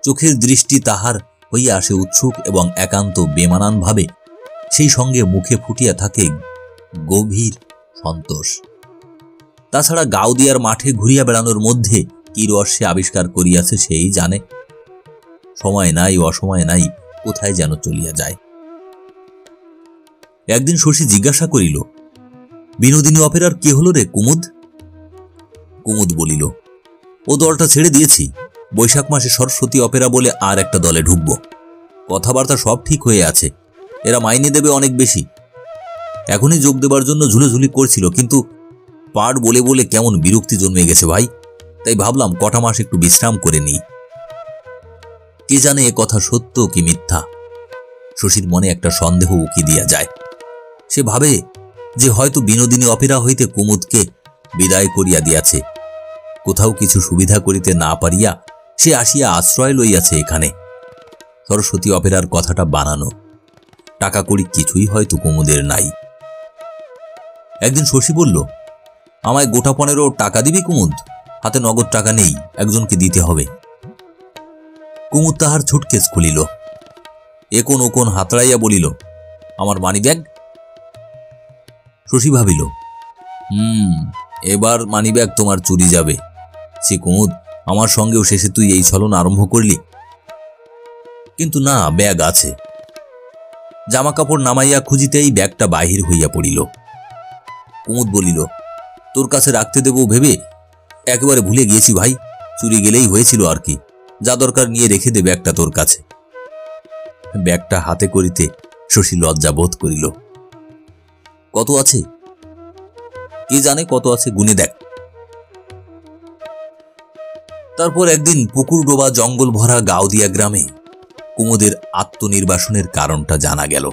চোখের দৃষ্টি তাহার হইয়া আসে উৎসুক এবং একান্ত বেমানান ভাবে, সেই সঙ্গে মুখে ফুটিয়া থাকে গভীর সন্তোষ। তাছাড়া গাওদিয়ার মাঠে ঘুরিয়া বেড়ানোর মধ্যে কি রস সে আবিষ্কার করিয়াছে সেই জানে। সময় নাই, অসময় নাই, কোথায় যেন চলিয়া যায়। একদিন শশী জিজ্ঞাসা করিল, বিনোদিনী অপেরার কি হলো রে কুমুদ? কুমুদ বলিল, ও দলটা ছেড়ে দিয়েছি। বৈশাখ মাসে সরস্বতী অপেরা বলে আর একটা দলে ঢুকব। কথাবার্তা সব ঠিক হয়ে আছে, এরা মাইনে দেবে অনেক বেশি। এখনই যোগ দেবার জন্য ঝুলোঝুলি করছিল, কিন্তু পাঠ বলে বলে কেমন বিরক্তি জন্মে গেছে ভাই, তাই ভাবলাম কটা মাস একটু বিশ্রাম করে নিই। কে জানে এ কথা সত্য কি মিথ্যা? শশীর মনে একটা সন্দেহ উকি দিয়া যায়। সে ভাবে যে হয়তো বিনোদিনী অপেরা হইতে কুমুদকে বিদায় করিয়া দিয়াছে। কোথাও কিছু সুবিধা করিতে না পারিয়া সে আসিয়া আশ্রয় লইয়াছে এখানে। সরস্বতী অপেরার কথাটা বানানো, টাকা কড়ি কিছুই হয়তো কুমুদের নাই। একদিন শশী বলল, আমায় গোটা 15 টাকা দিবি কুমুদ? হাতে নগদ টাকা নেই, একজনকে দিতে হবে। কুমুদ তাহার ছুটকেস খুলিল। একন ওকন হাতড়াইয়া বলিল, আমার মানি ব্যাগ। শশী ভাবিল, এবার মানি ব্যাগ তোমার চুরি যাবে। সে কুমুদ, আমার সঙ্গেও শেষে তুই এই ছলনা আরম্ভ করলি। কিন্তু না, ব্যাগ আছে। জামা কাপড় নামাইয়া খুঁজিতেই ব্যাগটা বাহির হইয়া পড়িল। কুমুদ বলিল, তোর কাছে রাখতে দেব ভেবে একেবারে ভুলে গিয়েছি ভাই, চুরি গেলেই হয়েছিল আর কি, যা দরকার নিয়ে রেখে দে ব্যাগটা তোর কাছে। ব্যাগটা হাতে করিতে শশী লজ্জা বোধ করিল। কত আছে? কে জানে কত আছে, গুনে দেখ। তারপর একদিন পুকুর ডোবা জঙ্গল ভরা গাওদিয়া গ্রামে কুমুদের আত্মনির্বাসনের কারণটা জানা গেল।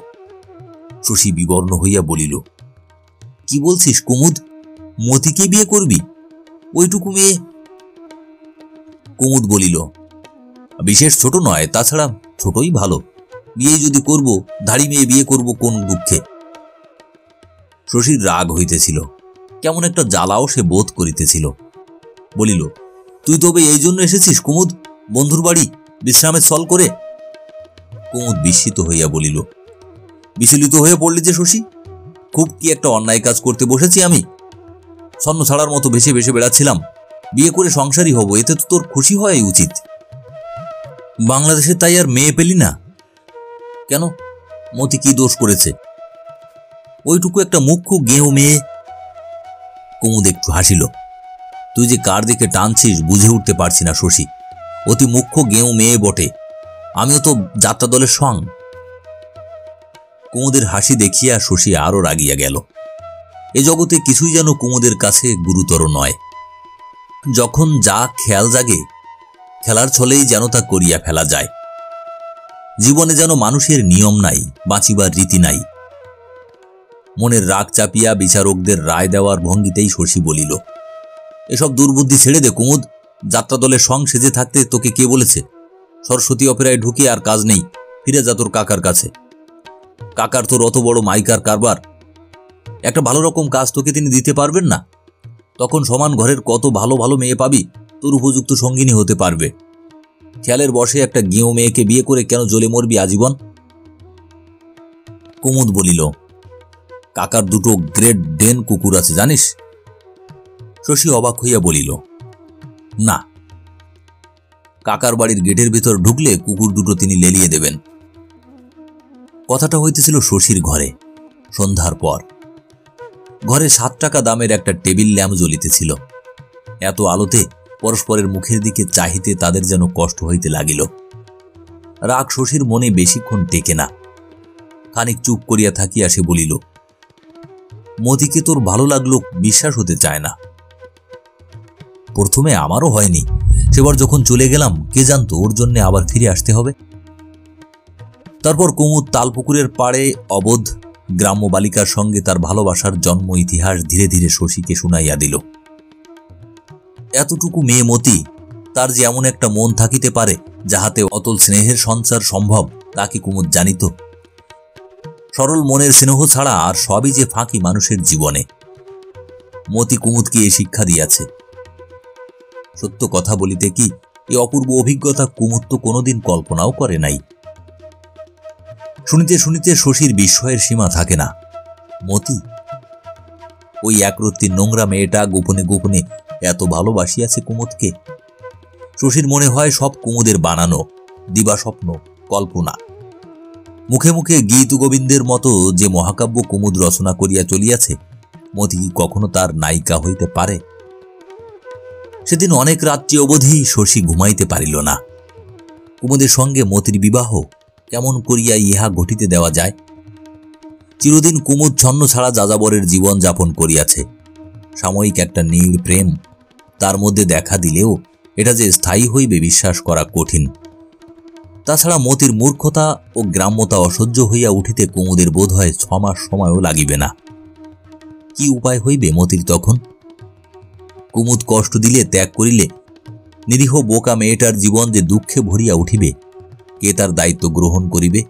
শশী বিবর্ণ হইয়া বলিল, কি বলছিস কুমুদ? মতিকে বিয়ে করবি? ওইটুকু মেয়ে? কুমুদ বলিল, বিশেষ ছোট নয়, তাছাড়া ছোটই ভালো। বিয়ে যদি করব, ধাড়ি মেয়ে বিয়ে করব কোন দুঃখে? শশীর রাগ হইতেছিল, কেমন একটা জ্বালাও সে বোধ করিতেছিল। বলিল, তুই তবে এই জন্য এসেছিস কুমুদ, বন্ধুর বাড়ি বিশ্রামের ছল করে? কুমুদ বিস্মিত হইয়া বলিল, বিচলিত হয়ে পড়লি যে শশী? খুব কি একটা অন্যায় কাজ করতে বসেছি আমি? ছন্ন ছাড়ার মতো ভেসে ভেসে বেড়াচ্ছিলাম। বিয়ে করে সংসারী হব, এতে তো তোর খুশি হওয়াই উচিত। বাংলাদেশে তাই আর মেয়ে পেলি না কেন? মতি কি দোষ করেছে? ওইটুকু একটা মুখ্য গেঁয়ো মেয়ে। কুমুদ একটু হাসিল। তুই যে কার দিকে টানছিস বুঝে উঠতে পারছি না শশী। অতি মুখ্য গেঁয়ো মেয়ে বটে, আমিও তো যাত্রা দলের সং। কুমুদের হাসি দেখিয়া শশী আরো রাগিয়া গেল। এ জগতে কিছুই যেন কুমুদের কাছে গুরুতর নয়। যখন যা খেয়াল জাগে, খেলার ছলেই যেন তা করিয়া ফেলা যায়। জীবনে যেন মানুষের নিয়ম নাই, বাঁচিবার রীতি নাই। মনের রাগ চাপিয়া বিচারকদের রায় দেওয়ার ভঙ্গিতেই শশী বলিল, এসব দুর্বুদ্ধি ছেড়ে দে কুমুদ। যাত্রা দলের সং সেজে থাকতে তোকে কে বলেছে? সরস্বতী অপেরায় ঢুকে আর কাজ নেই, ফিরে যা তোর কাকার কাছে। কাকার তোর অত বড় মাইকার কারবার, একটা ভালো রকম কাজ তোকে তিনি দিতে পারবেন না? তখন সমান ঘরের কত ভালো ভালো মেয়ে পাবি, তোর উপযুক্ত সঙ্গিনী হতে পারবে। খেয়ালের বসে একটা গেঁয়ো মেয়েকে বিয়ে করে কেন জ্বলে মরবি আজীবন? কুমুদ বলিল, কাকার দুটো গ্রেট ডেন কুকুর আছে জানিস? শশী অবাক হইয়া বলিল, না। কাকার বাড়ির গেটের ভিতর ঢুকলে কুকুর দুটো তিনি লেলিয়ে দেবেন। কথাটা হইতেছিল শশীর ঘরে, সন্ধ্যার পর। ঘরে 7 টাকা দামের একটা টেবিল ল্যাম্প জ্বলিতেছিল। এত আলোতে পরস্পরের মুখের দিকে চাহিতে তাদের যেন কষ্ট হইতে লাগিল। রাগ শশীর মনে বেশিক্ষণ টেকে না। খানিক চুপ করিয়া থাকিয়া সে বলিল, মতিকে তোর ভালো লাগলো বিশ্বাস হতে চায় না। প্রথমে আমারও হয়নি, সেবার যখন চলে গেলাম কে জানতো ওর জন্য আবার ফিরে আসতে হবে। তারপর কুমুদ তালপুকুরের পাড়ে অবোধ গ্রাম্য বালিকার সঙ্গে তার ভালোবাসার জন্ম ইতিহাস ধীরে ধীরে শশীকে শুনাইয়া দিল। এতটুকু মেয়ে মতি, তার যে এমন একটা মন থাকিতে পারে যাহাতে অতল স্নেহের সঞ্চার সম্ভব, তা কি কুমুদ জানিত? সরল মনের স্নেহ ছাড়া আর সবই যে ফাঁকি মানুষের জীবনে। মতি কুমুদকে এ শিক্ষা দিয়াছে। সত্য কথা বলিতে কি, এ অপূর্ব অভিজ্ঞতা কুমুদ তো কোনোদিন কল্পনাও করে নাই। শুনিতে শুনিতে শশীর বিস্ময়ের সীমা থাকে না। মতি, ওই একরত্তি নোংরা মেয়েটা গোপনে গোপনে এত ভালোবাসিয়াছে কুমুদকে। শশীর মনে হয় সব কুমুদের বানানো দিবা স্বপ্ন, কল্পনা। মুখে মুখে গীত গোবিন্দের মতো যে মহাকাব্য কুমুদ রচনা করিয়া চলিয়াছে, মতি কি কখনো তার নায়িকা হইতে পারে? সেদিন অনেক রাত্রি অবধি শশী ঘুমাইতে পারিল না। কুমুদের সঙ্গে মতির বিবাহ কেমন করিয়া ইহা ঘটিতে দেওয়া যায়? চিরদিন কুমুদ ছন্ন ছাড়া যাযাবরের জীবন যাপন করিয়াছে। সাময়িক একটা নীল প্রেম তার মধ্যে দেখা দিলেও এটা যে স্থায়ী হইবে বিশ্বাস করা কঠিন। তাছাড়া মতির মূর্খতা ও গ্রাম্যতা অসহ্য হইয়া উঠিতে কুমুদের বোধ হয় 6 মাস সময়ও লাগিবে না। কি উপায় হইবে মতির তখন? কুমুদ কষ্ট দিলে, ত্যাগ করিলে নিরীহ বোকা মেয়েটার জীবন যে দুঃখে ভরিয়া উঠিবে, কে তার দায়িত্ব গ্রহণ করিবে?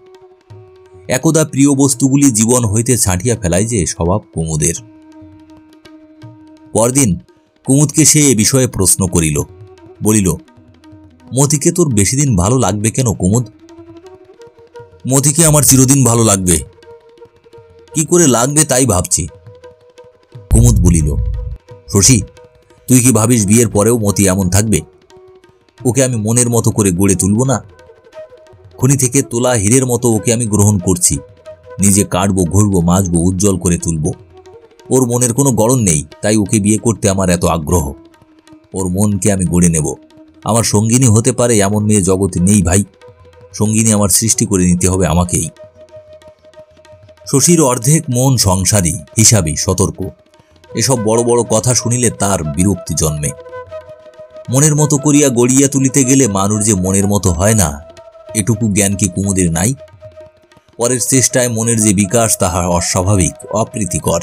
একদা প্রিয় বস্তুগুলি জীবন হইতে ছাঁটিয়া ফেলায় যে স্বভাব কুমুদের। পরদিন কুমুদকে সে এ বিষয়ে প্রশ্ন করিল। বলিল, মতিকে তোর বেশি দিন ভালো লাগবে কেন কুমুদ? মতিকে আমার চিরদিন ভালো লাগবে। কি করে লাগবে তাই ভাবছি। কুমুদ বলিল, শশী, তুই কি ভাবিস বিয়ের পরেও মতি এমন থাকবে? ওকে আমি মনের মতো করে গড়ে তুলব না? খনি থেকে তোলা হীরের মতো ওকে আমি গ্রহণ করছি। নিজে কাটবো, ঘুরবো, মাজবো, উজ্জ্বল করে তুলব। ওর মনের কোনো গড়ন নেই, তাই ওকে বিয়ে করতে আমার এত আগ্রহ। ওর মনকে আমি গড়ে নেব। আমার সঙ্গিনী হতে পারে এমন মেয়ে জগতে নেই ভাই। সঙ্গিনী আমার সৃষ্টি করে নিতে হবে আমাকেই। শশীর অর্ধেক মন সংসারী, হিসাবী, সতর্ক। এসব বড় বড় কথা শুনিলে তার বিরক্তি জন্মে। মনের মতো করিয়া গড়িয়া তুলিতে গেলে মানুষ যে মনের মতো হয় না, এটুকু জ্ঞান কি কুমুদের নাই? পরের চেষ্টায় মনের যে বিকাশ তাহা অস্বাভাবিক, অপ্রীতিকর।